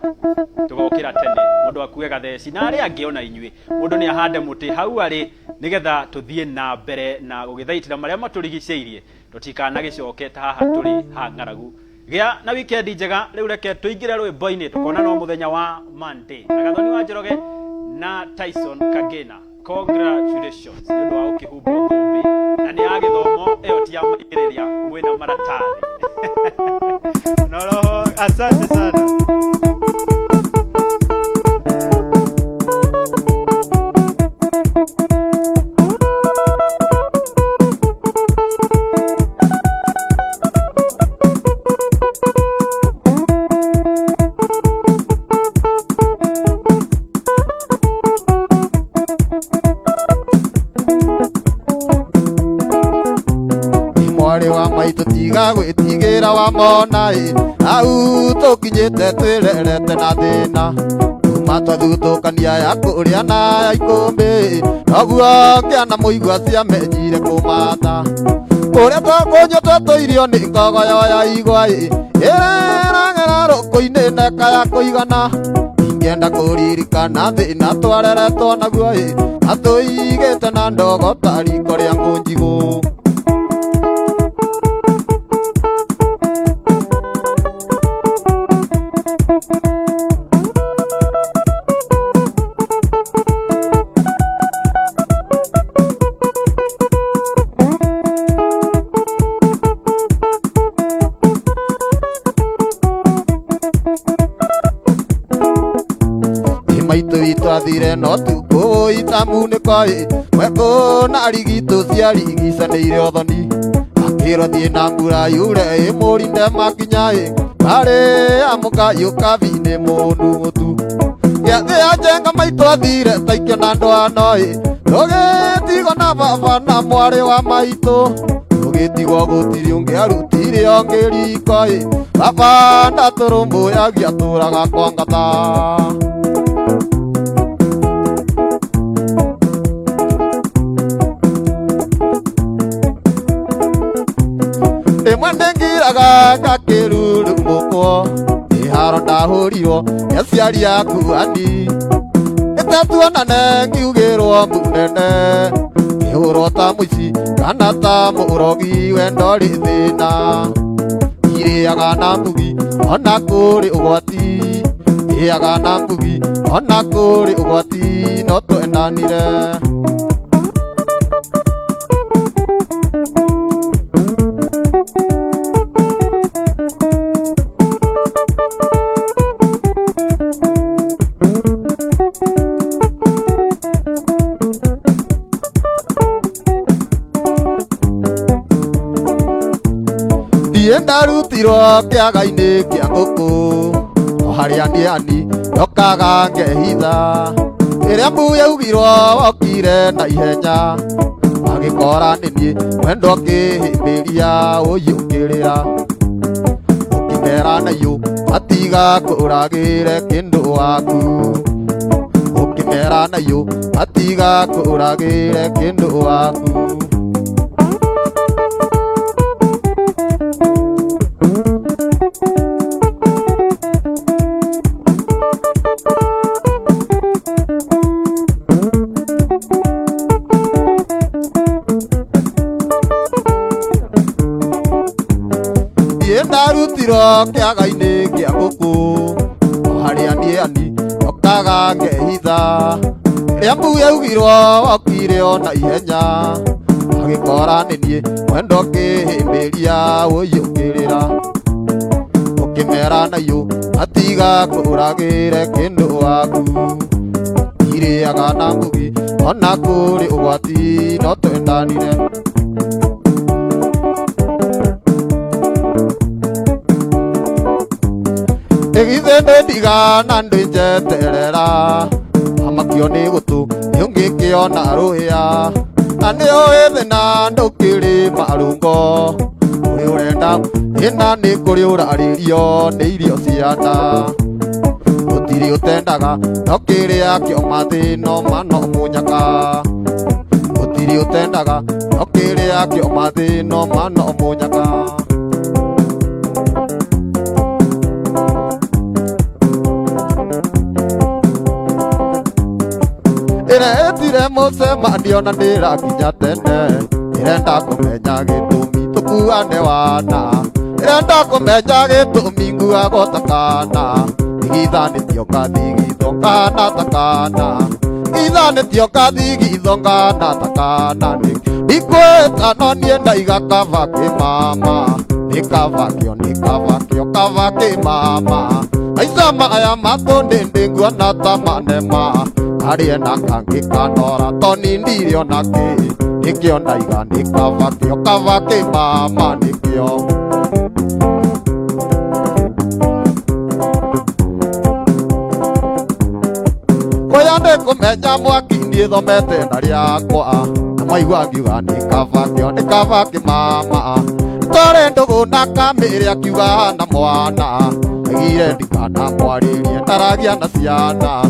Speaker 2: tugokira tene mundu akue gatheci na aria angi ona inyui mundu ni ahande muti hau ari nigetha tuthie na mbere na gugithaitira maria maturigiceirie tutikana gicoketa haha turi ha ng'aragu. Gia na weekend njega riu reke tuingire rwimbo-ini tukona no muthenya wa Monday na Gathoni wa Njoroge na Tyson Kagena. Congratulations ndio wa ukihumba ngombe na ni agithomo eyo ti ya maigiriria mwena maratari. Noro asante sana.
Speaker 1: Tiga gwitigira wa mona au tukinyite twirerete na thina kuma twathutũkania ya kuria na ya ikumbi noguo ngiana muigua ciamenyire kumata kuria twakunyuta tũirio nĩ ngogoyo ya igwa ĩreragera rũkũ-inĩ neka ya kũigana ingĩenda kũririkana thĩna twareretwo naguo atũigĩte na ndogo ta riko rĩa ngũnjigũ. Twathire no tukuita muniko weko na rigitu cia rigicanĩire ũthoni akĩrwo thiĩ na mbura yure mũrinde makinya arĩ amuka yukabi-inĩ mũndũ mũtu gĩathĩ ya njenga maitũ athire taikio na ndwano ndũgĩtigwo na baba na mwarĩ wa maitũ ndũgĩtigwo gũtirĩ ũngĩ arutire ongĩ riko baba ndatũrũmbũyagia tũraga kwa ngata. Mwandengiraga kakiruru muko iharo ndahurirwo yaciari yaku ani itatuonane ngiugirwo munene ihurwo ta muici kana ta murogi wendo ri thina iriaga na mbugi ona kuri ugwati iriaga na mbugi ona kuri ugwati no twendanire. Ndarutirwo kĩaga-inĩ kĩa ngũkũ o harĩa niani ndokaga ngehitha ĩrĩa mbu yaugirwo wokire na ihenya agĩkora nĩ niĩ wendo akĩhĩmbĩria ũyũkĩrĩra ũkĩmera na iyũ matiga kũragĩre kĩndũ waku ũkĩmera na iyũ matiga kũragĩre kĩndũ waku. Ndarutirwo kĩaga-inĩ kĩa ngũkũ o harĩa niani ndokaga ngehitha rĩrĩa mbu yaugirwo wokire o na ihenya agĩkora nĩ niĩ wendo akĩhĩmbĩria ũyũkĩrĩra ũkĩmera na iyũ matiga kũragĩre kĩndũ waku irĩaga na mbugi ona kũrĩ ũgwati no twendanire. Egithe ndigana ndinjeterera amakio nĩ gũtũ yũngĩkĩona rũhĩa aneo ethena ndukiri marungo uri urenda ina ni kuri uraririo ni irio ciana utiri utendaga nokiri akio mathino mano munyaka utiri utendaga nokiri akio mathino mano munyaka Iretire mucemanio na ndirakinya tene irenda kumenya gitumi tukuane wana irenda kumenya gitumi nguago takana igithanitio kathigitho kana takana igithanitio kathigitho kana takana ikweta no nie ndaiga kava kimama nikavakio kava kimama aisama aya matondende nguona tamanema ariena kangi kanora toni ndirio naki nikio ndaiga nikavakio kava kimama nikio koyande kumenya mwaki ndithomete na riakwa na maigua ngiuga nikava kimama tore ndugu na kamiri akiuga na mwana igire ndikana mwaririe ndaragia na ciana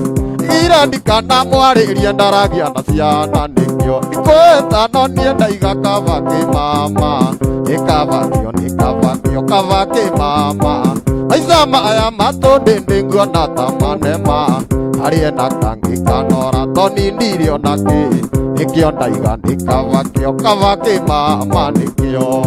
Speaker 1: igire ndikana mwaririe ndaragia na ciana nikio ikweta no nie ndaiga kava kimama nikavakio kava kimama aisama aya matondende nguona tamanema ariena kangi kanora toni ndirio naki nikio ndaiga nikavakio kava kimama nikio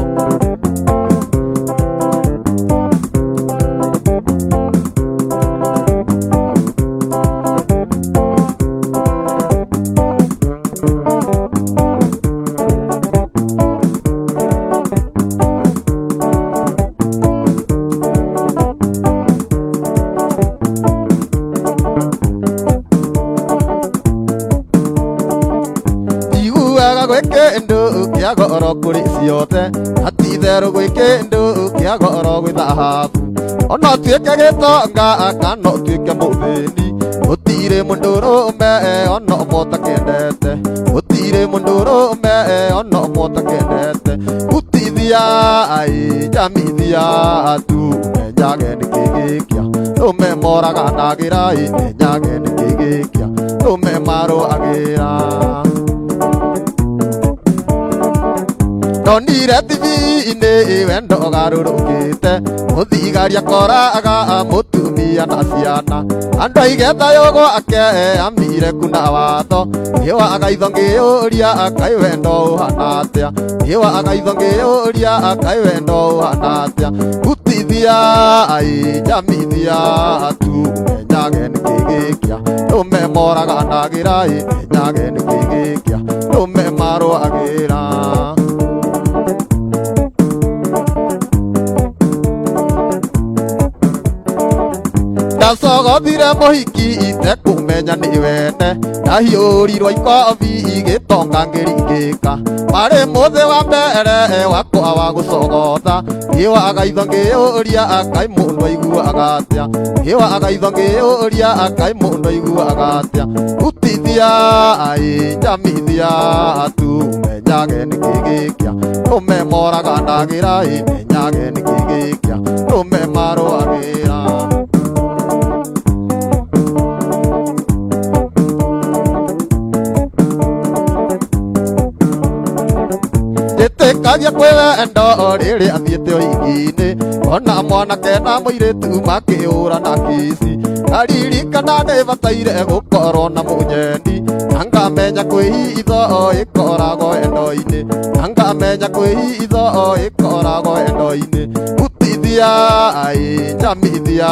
Speaker 1: kia goro kuri ciothe atitherũ gwĩ kĩndũ kia goro gwĩ thahabu ona tuĩke gĩtonga kana tuĩke mũthĩni gũtirĩ mũndũ ũrũme ona ũmwe ũtakendete gũtirĩ mũndũ ũrũme ona ũmwe ũtakendete gutithia jamithia tu menyage nĩkĩ gĩkĩa rũme moraganagĩra menyage nĩkĩ gĩkĩa rũme marũagĩra Tonire TV-inĩ wendo garũrũkĩte mũthigaria koraga mũtumia na ciana andũ aige thayũ gwake amire kuna watho nĩwaga itho ngĩyũria akai wendo ũhana atĩa nĩwaga itho ngĩyũria akai wendo ũhana atĩa gutithia jamithia tu menyage nĩkĩ gĩkĩa rũme moraganagĩra menyage nĩkĩ gĩkĩa rũme marũagĩra ndacogothire mũhiki itekũmenya nĩ wene ndahiũrirwo ikobi igĩtonga ngĩringĩka warĩ mũthĩ wa mbere wakwa wa gũcogotha nĩwaga itho ngĩyũria akai mũndũ aiguaga atĩa nĩwaga itho ngĩyũria akai mũndũ aiguaga atĩa gutithia jamithia tu menyage nĩkĩ gĩkĩa rũme moraganagĩra menyage nĩkĩ gĩkĩa rũme marũagĩra Kagia kwendo rĩrĩa athiĩte ũhiki-inĩ ona mwanake na mũirĩtu makĩũra na kĩci ngaririkana nĩ bataire gũkorwo na mũnyeni na ngamenya kwĩhitho ĩkoragwo endo-inĩ na ngamenya kwĩhitho ĩkoragwo endo-inĩ gutithia jamithia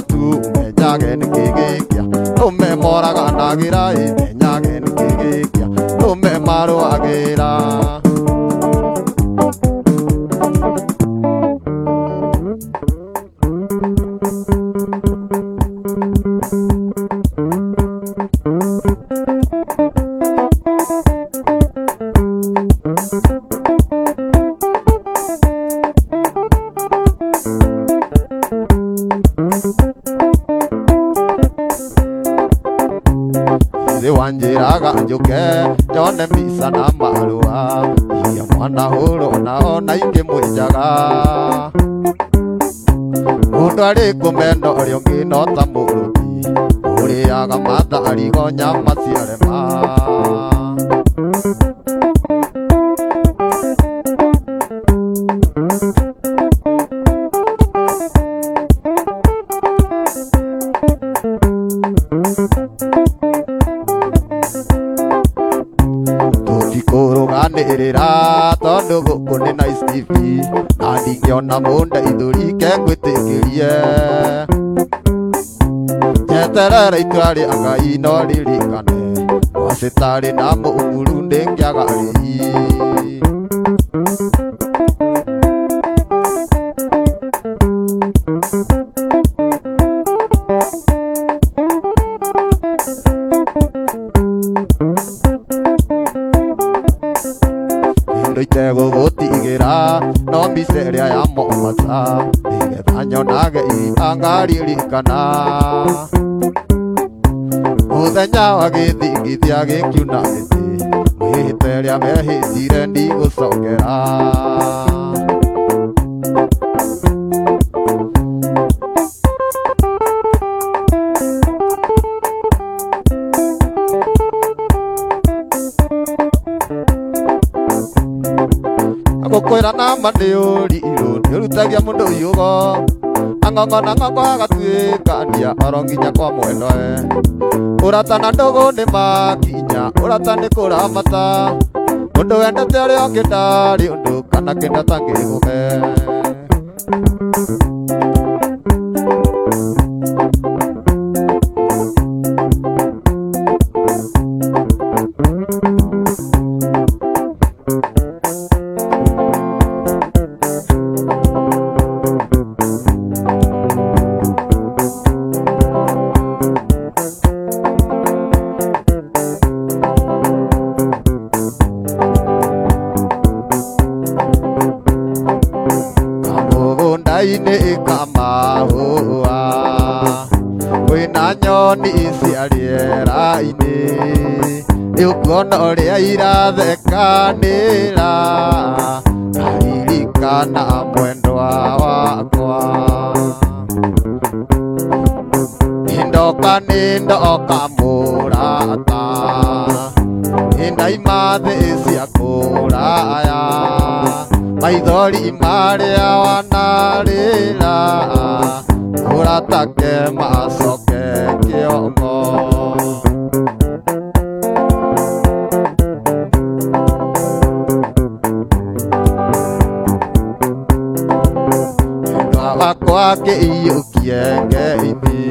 Speaker 1: tu menyage nĩkĩ gĩkĩa rũme moraganagĩra menyage nĩkĩ gĩkĩa rũme marũagĩra manjiraga njuke njone mbica na marũa iria mwana hũrwo nao na ingĩ mwĩnjaga mũndũ arĩ kũmena ũrĩa ũngĩ no ta mũrũthi ũrĩaga matharigo nyama ciarema tũtikũrũganĩrĩra tondũ gũkũ nĩ Nice TV na ndingĩona mũndeithũri kengwĩtĩkĩrie njeterere itua rĩa Ngai no ririkane wacitarĩ na mũnguru ndĩngĩaga rĩi itegũgũtigĩra no mbica ĩrĩa ya Mombasa nĩgetha nyonage itangaririkana mũthenya wa gĩthingithia gĩkiuna mĩtĩ mwĩhĩte rĩa mehĩtire ndigũcokera gũkwĩra nama nĩ ũrirũ nĩũrutagia mũndũ yũgo ang'ong'o na ng'ongo agatuĩkania oro nginya kwa mwendwa ũrata na ndũgũ nĩ makinya ũrata nĩ kũramata mũndũ wendete ũrĩa ũngĩ ndarĩ ũndũ kana kĩnda tangĩgũhe ini kamahũa kwĩna nyoni cia rĩera-inĩ nĩũkuona ũrĩa irathekanĩra ngaririkana mwendwa wakwa nĩndoka mũrata nĩndaima thĩ cia kũraya maithori marĩa wanarĩra ũratake macoke kĩongo wendwa wakwa kĩiyũkie ngei-inĩ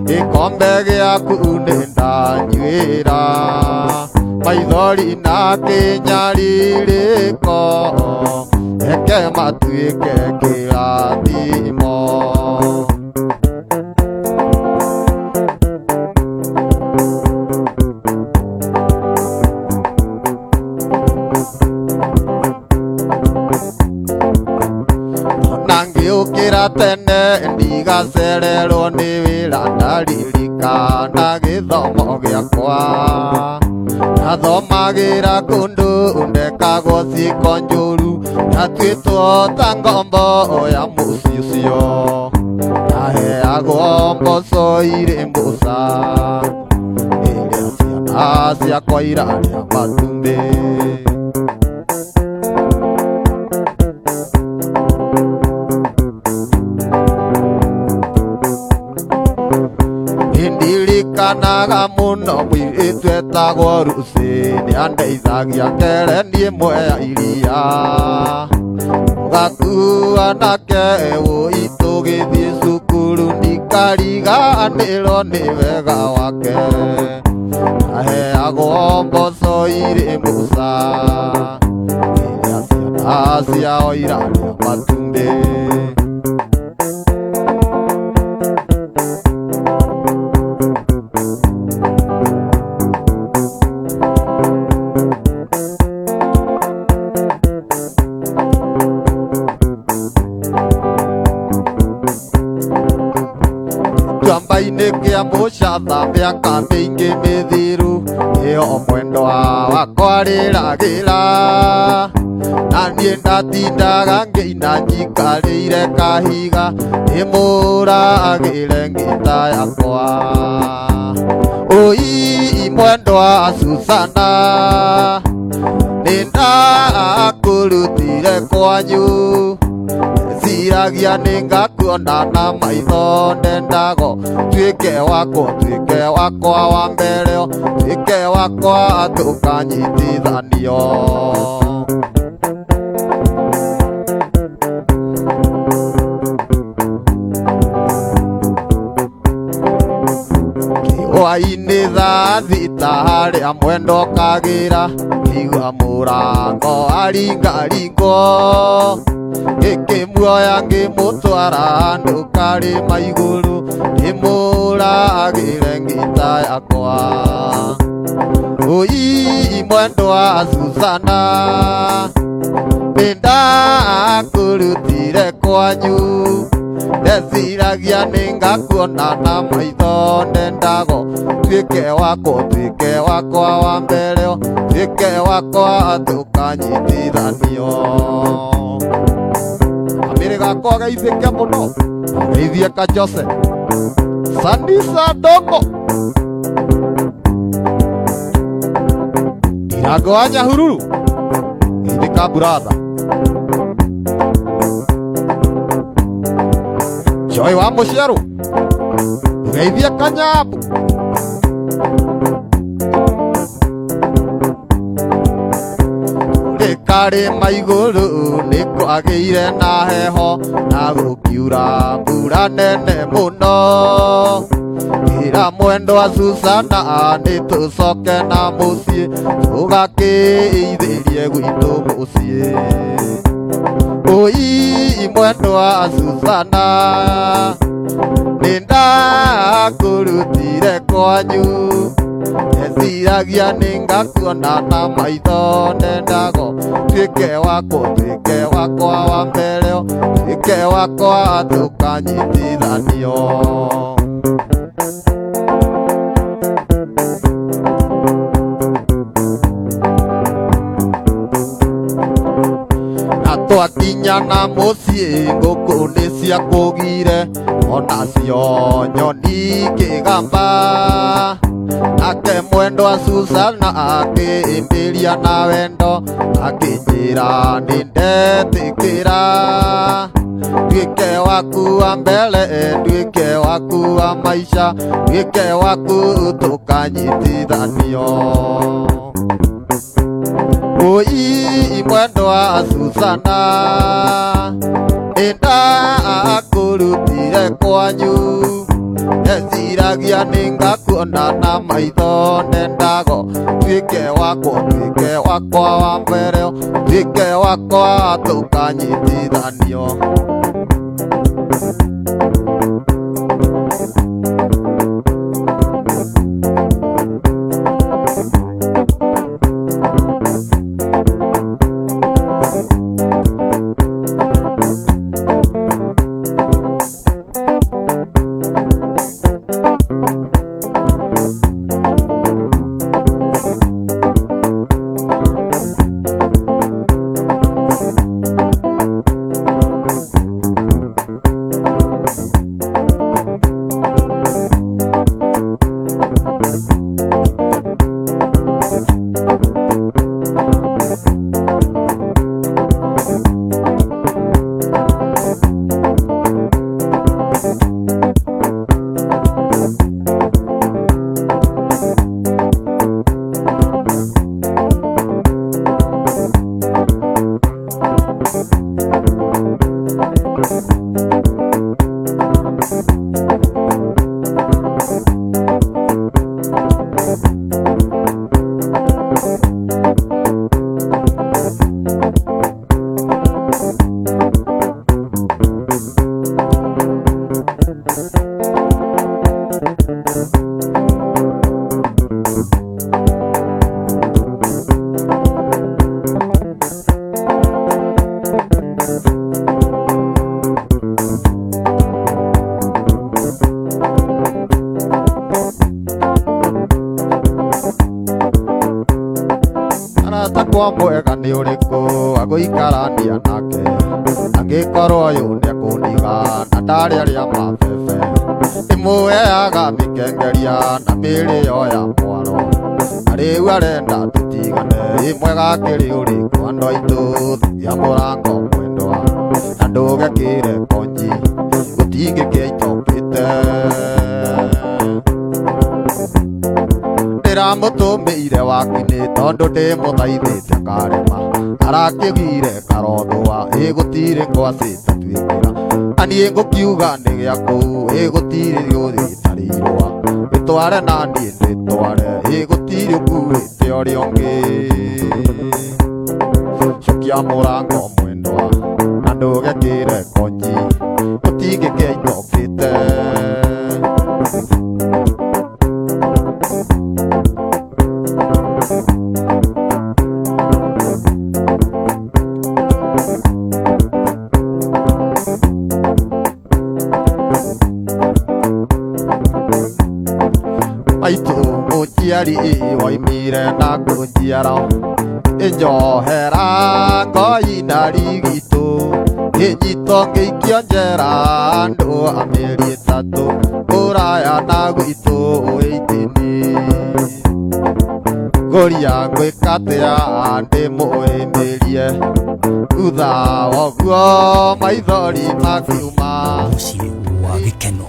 Speaker 1: gĩkombe gĩaku nĩndanyuĩra maithori na kĩnyarirĩko reke matuĩke kĩrathimo ona ngĩũkĩra tene ndigacererwo nĩ wĩra ndaririkana gĩthomo gĩakwa nathomagĩra kũndũ ndekagwo ciĩko njũru natuĩtwo ta ngombo ya mũciĩ ũcio naheagwo mboco irĩ mbũca ĩrĩa ciana ciakwa irarĩa matumbĩ ndirikanaga mũno mũirĩtu etagwo Lucy nĩandeithagia ngereni ĩmwe ya iria ũgakua nake wũitũ gĩthiĩ cukuru ndikariganĩrwo nĩ wega wake naheagwo mboco irĩ mbũca rĩrĩa ciana ciao irarĩa matumbĩ gĩtuamba-inĩ kĩa mũcatha mĩaka mĩingĩ mĩthiru ĩyo mwendwa wakwa rĩragĩra na niĩ ndatindaga ngĩina njikarĩire kahiga ndĩmũragĩre ngĩta yakwa oi mwendwa Susana nĩndakũrutire kwanyu ciragia nĩngakuona na maitho ndendago tuĩke wakwa wa mbere tuĩke wakwa tũkanyitithanio hwainĩ thaa thita harĩa mwendo kagĩra igua mũrango aringaringo ngĩkĩmuoya ngĩmũtwara handũ karĩma igũrũ ndĩmũragĩre ngĩta yakwa oi mwendwa Susana nĩndakũrutire kwanyu ndeciragia nĩngakuona na maitho ndendago tuĩke wakwa wa mbere tuĩke wakwa tũkanyitithanio kamĩrĩ gakwa geithĩke mũno geithie ka Jose Sandisa Ndongo Ndirango wa Nyahururu geithĩka brother Joy wa Mũciarũ geithie Kanyambu karĩma igũrũ nĩkwagĩire na heho na gũkiura mbura nene mũno ĩra mwendwa Susana nĩtũcoke na mũciĩ tũgakĩithĩrie gwitũ mũciĩ oi mwendwa Susana nĩndakũrutire kwanyu ndeciragia nĩngakuona na maitho ndendago tuĩke wakwa wa mbere tuĩke wakwa tũkanyitithanio na twakinya na mũciĩ ngũkũ nĩciakũgire onacio nyoni kĩgamba nake mwendwa Susana akĩmbĩria na wendo akĩnjĩra nĩndetĩkĩra nduĩke waku wa mbere nduĩke waku wa maica nduĩke waku tũkanyitithanio oi mwendwa Susana nĩndakũrutire kwanyu ndeciragia nĩngakuona na maitho ndendago tuĩke wakwa wa mbere tuĩke wakwa tũkanyitithanio wakwa mwega nĩ ũrĩkũ wa gũikarania nake angĩkorwo ũyũ nĩekũniga na ndarĩ arĩa mabebe ndĩmũheaga mĩkengeria na mĩrĩ yoya mwaro na rĩu arenda tũtigane mwega kĩrĩ ũrĩkũ andũ aitũ thia mũrango mwendwa na ndũgekĩre konji gũtingĩkĩaitopĩte ndĩramũtũmĩire wakinĩ tondũ ndĩmũthaithĩte karema arakĩgire karothwa ĩgũtirĩ ngwacĩ tatuĩkĩra aniĩ ngũkiuga nĩ gĩakũ ĩgũtirĩ gũthiĩ tarĩirwa wĩtware naniĩ ndĩtware ĩgũtirĩ ũkuĩte ũrĩa ũngĩ cokia mũrango mwendwa na ndũgekĩre konji gũtingĩkĩaitopĩte mũciari waimire na kũnjiara ĩnjohera ngoi na rigitũ ĩnyitwo ngĩikio njera andũ a mĩeri ĩtatũ kũraya na gwitũ ĩitini ngoria ngwĩka atĩa ndĩmũĩmĩrie thutha woguo maithori makiuma
Speaker 3: mũciĩ wa gĩkeno.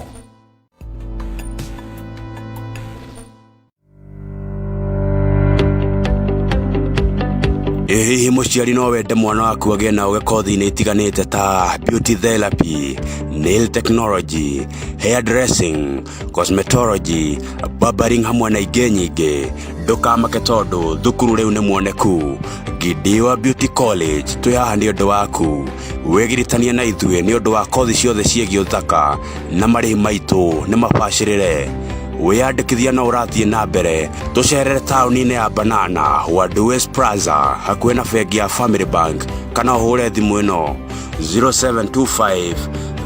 Speaker 4: Hihi mũciari no wende mwana waku agĩe na ũgĩ kothi-inĩ itiganĩte ta beauty therapy, nail technology, hairdressing, cosmetology, barbering hamwe na ingĩ nyingĩ. Ndũkamake tondũ thukuru rĩu nĩ muoneku. Gidewa Beauty College twĩ haha nĩ ũndũ waku. Wĩgiritanie na ithuĩ nĩ ũndũ wa kothi ciothe ciĩgiĩ ũthaka na marĩhi maitũ nĩ mabacĩrĩre. Wĩyandĩkithia na ũrathiĩ na mbere tũcerere taũni-inĩ ya Banana West Plaza hakuhĩ na bengi ya Family Bank kana ũhũre thimũ ĩno 0725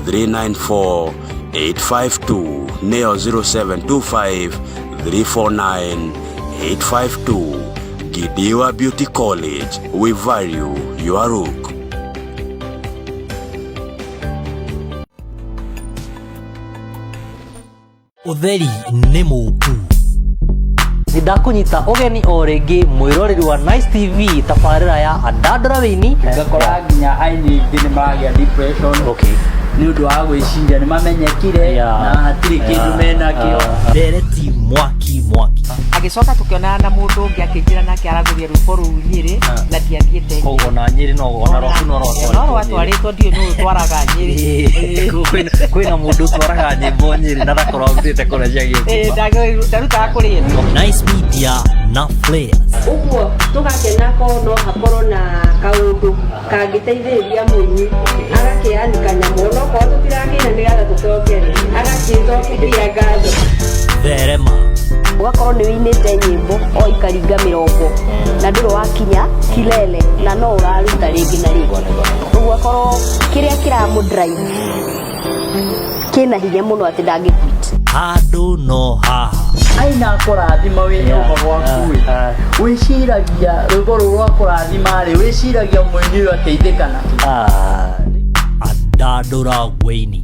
Speaker 4: 394 852 nĩyo 0725 349 852. Gidewa Beauty College, we value your look.
Speaker 3: Utheri nĩ mũku.
Speaker 5: Nĩndakũnyita ũgeni o rĩngĩ mwĩroreri wa Nice TV tabarĩra ya Andandora Wĩini
Speaker 6: ngakora nginya aini ingĩ nĩmagĩa depression nĩ ũndũ wa gwĩciria nĩmamenyekire na hatirĩ kĩndũ menakĩo.
Speaker 3: Ndereti mwaki
Speaker 7: agĩcoka tũkĩonana na mũndũ ũngĩ akĩnjĩra nake aragũria rwĩmbo rũu Nyĩrĩ na ndiathiĩte
Speaker 5: koguo na Nyĩrĩ no
Speaker 7: rwatwarĩtwo ndiũ nũ twaraga Nyĩrĩ
Speaker 5: kwĩna mũndũ twaraga nyĩmbo Nyĩrĩ na ndakorwo arutĩte kũrĩa cia Gĩthumba
Speaker 7: ndarutaga kũrĩa
Speaker 3: Nice Media na Flares.
Speaker 8: Ũguo tũgakena ko no hakorwo na kaũndũ kangĩteithĩrĩria mũini agakĩanika nyamũ no korwo tũtirakĩina nĩgetha tũcokere agakĩcokeria ngatho
Speaker 3: Therema
Speaker 8: ũgakorwo nĩ wĩinĩte nyĩmbo o ikaringa 40 na ndũrĩ wakinya kilele na no ũraruta rĩngĩ na rĩngĩ ũguo akorwo kĩrĩa kĩramũdrive kĩna hinya mũno atĩ ndangĩquit
Speaker 3: handũ no haha
Speaker 6: aina kũrathima wĩ nyũmba gwaku wĩciragia rwĩmbo rũu rwa kũrathima-rĩ wĩciragia mũini ũyũ ateithĩka nakĩ.
Speaker 3: Andandora Wĩini.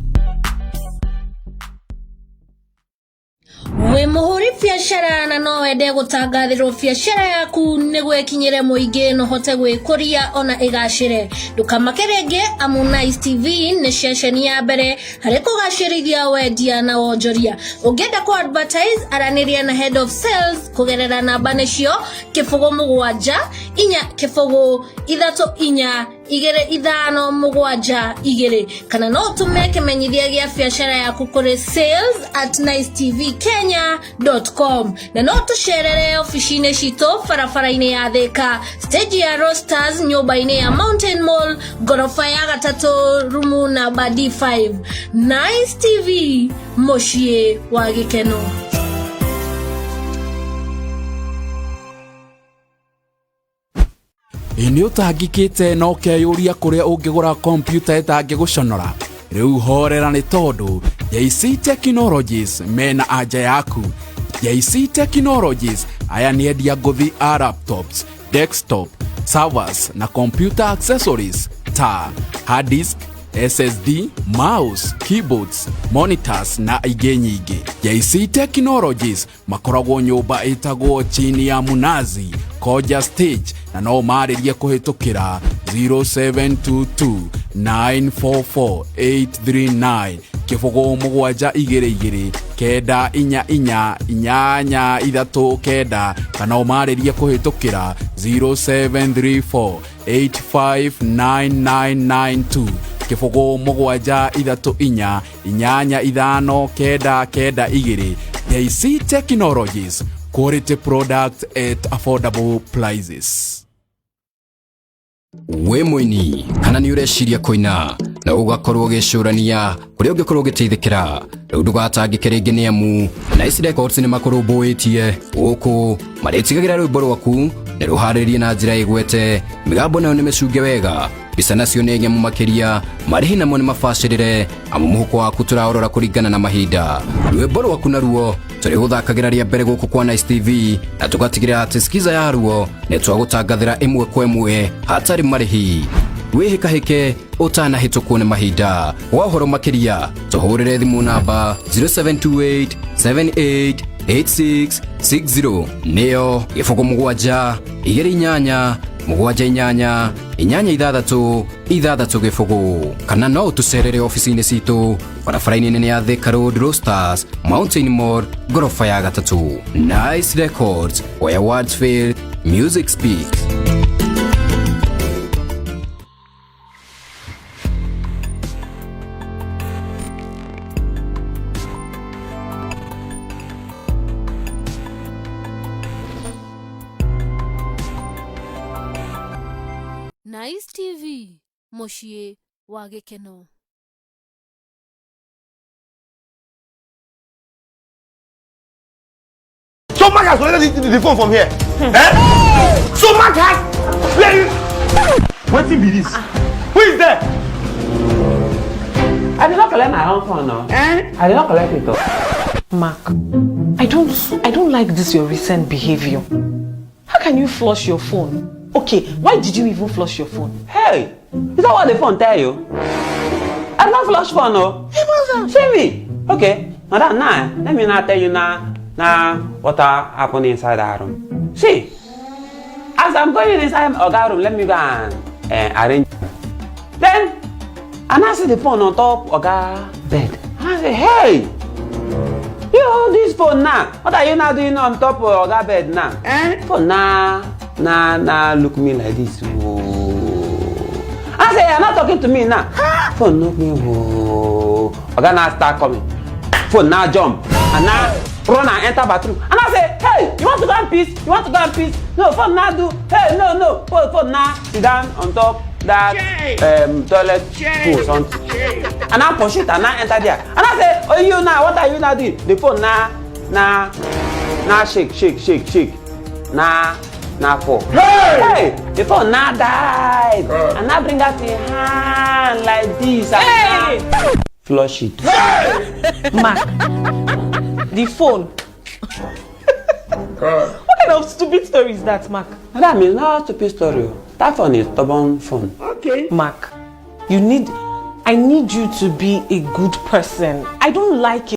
Speaker 9: Wĩ mũhũri biacara na no wende gũtangathĩrwo biacara yaku nĩguo ĩkinyĩre mũingĩ no hote gwĩkũria ona ĩgacĩre. Ndũkamake rĩngĩ amu Nice TV nĩ ceceni ya mbere harĩ kũgacĩrithia wendia na wonjoria. Ũngĩenda kũ advertise aranĩria na head of sales kũgerera namba nĩcio 07 4 3 kana no ũtũme kĩmenyithia gĩa biacara yaku kũrĩ sales@nicetvkenya.com na no tũcerere ofici-inĩ citũ barabara-inĩ ya Thika stage ya Rosters nyũmba-inĩ ya Mountain Mall gorofa ya 3 rumu namba D5. Nice TV mũciĩ wa gĩkeno.
Speaker 10: Nĩ ũtangĩkĩte na ũkeyũria kũrĩa ũngĩgũra kompyuta ĩtangĩgũconora. Rĩu horera nĩ tondũ JC Technologies mena anja yaku. JC Technologies aya nĩ endia ngũthi a laptops, desktop, servers na computer accessories ta hard disk, SSD, mouse, keyboards, monitors na ingĩ nyingĩ. JC Technologies makoragwo nyũmba ĩtagwo chini ya Mnazi, Koja Stage, na no marĩrie kũhĩtũkĩra 0722 944 839 kĩbũgũ 722 kenda inya inya inyanya ithatũ kenda, kana no marĩrie kũhĩtũkĩra 0734 859992 kĩbũgũ 734 inyanya ithano kenda kenda igĩrĩ. JC Technologies, quality product at affordable prices.
Speaker 11: We mũini kana nĩ ũreciria kũina na ũgakorwo ũgĩcũrania kũrĩa ũngĩkorwo ũgĩteithĩkĩra, rĩu ndũgatangĩke rĩngĩ nĩ amu Nice Records nĩ makũrũmbũĩtie gũkũ marĩtigagĩra rwĩmbo rwaku nĩ rũharĩrie na njĩra ĩgwete, mĩgambo nayo nĩ mĩcunge wega, mbica nacio nĩ ng'emu makĩria, marĩhi namo nĩ mabacĩrĩre amu mũhuko waku tũraorora kũringana na mahinda. Rwĩmbo rwaku naruo tũrĩgũthakagĩra rĩa mbere gũkũ kwa Nice TV na tũgatigĩrĩra atĩ skiza yaruo nĩ twagũtangathĩra ĩmwe kwa ĩmwe hatarĩ marĩhi. Wĩhĩkahĩke ũtanahĩtũkwo nĩ mahinda. Wa ũhoro makĩria tũhũrĩre thimũ namba 0728 788660 nĩyo gĩbũgũ 728 788 866 gĩbũgũ, kana no ũtũcerere ofici-inĩ citũ barabara-inĩ nene ya Thika Road, Roasters, Mountain Mall, ngorofa ya 3. Nice Records, where words fail, music speaks.
Speaker 9: Nice TV, mũciĩ wa gĩkeno.
Speaker 12: So Mark has collected the phone from here. Eh? So Mark has. What be this? Who is there?
Speaker 13: I did not collect my own phone, no. I did not collect it, though.
Speaker 14: Mark, I don't like this your recent behavior. How can you flush your phone? Okay, why did you even flush your phone?
Speaker 13: Hey, is that what the phone tell you? I did not flush phone, no. See me. Okay, now let me now tell you now what happened inside the room. See, as I'm going inside our room, let me go and arrange. Then, and I see the phone on top of our bed. And I say, hey, you hold this phone now. What are you now doing on top of our bed now? Phone now, look me like this. Whoa. I say, you're not talking to me now. Phone look me, whoa. Okay, now start coming. Phone now jump. And now run and enter bathroom. And I say, hey, you want to go and piss? You want to go and piss? No, phone now do. Hey, no. Phone now sit down on top that toilet pool something. And I push it and I enter there. And I say, oh, you now, what are you now doing? The phone now shake. Now fall. Hey, the phone now died. And I bring that in hand like this. Hey! Flush it.
Speaker 14: Mark, the phone. What kind of stupid story is that, Mark?
Speaker 13: That means not a stupid story. That phone is stubborn phone.
Speaker 14: Okay. Mark, I need you to be a good person. I don't like it.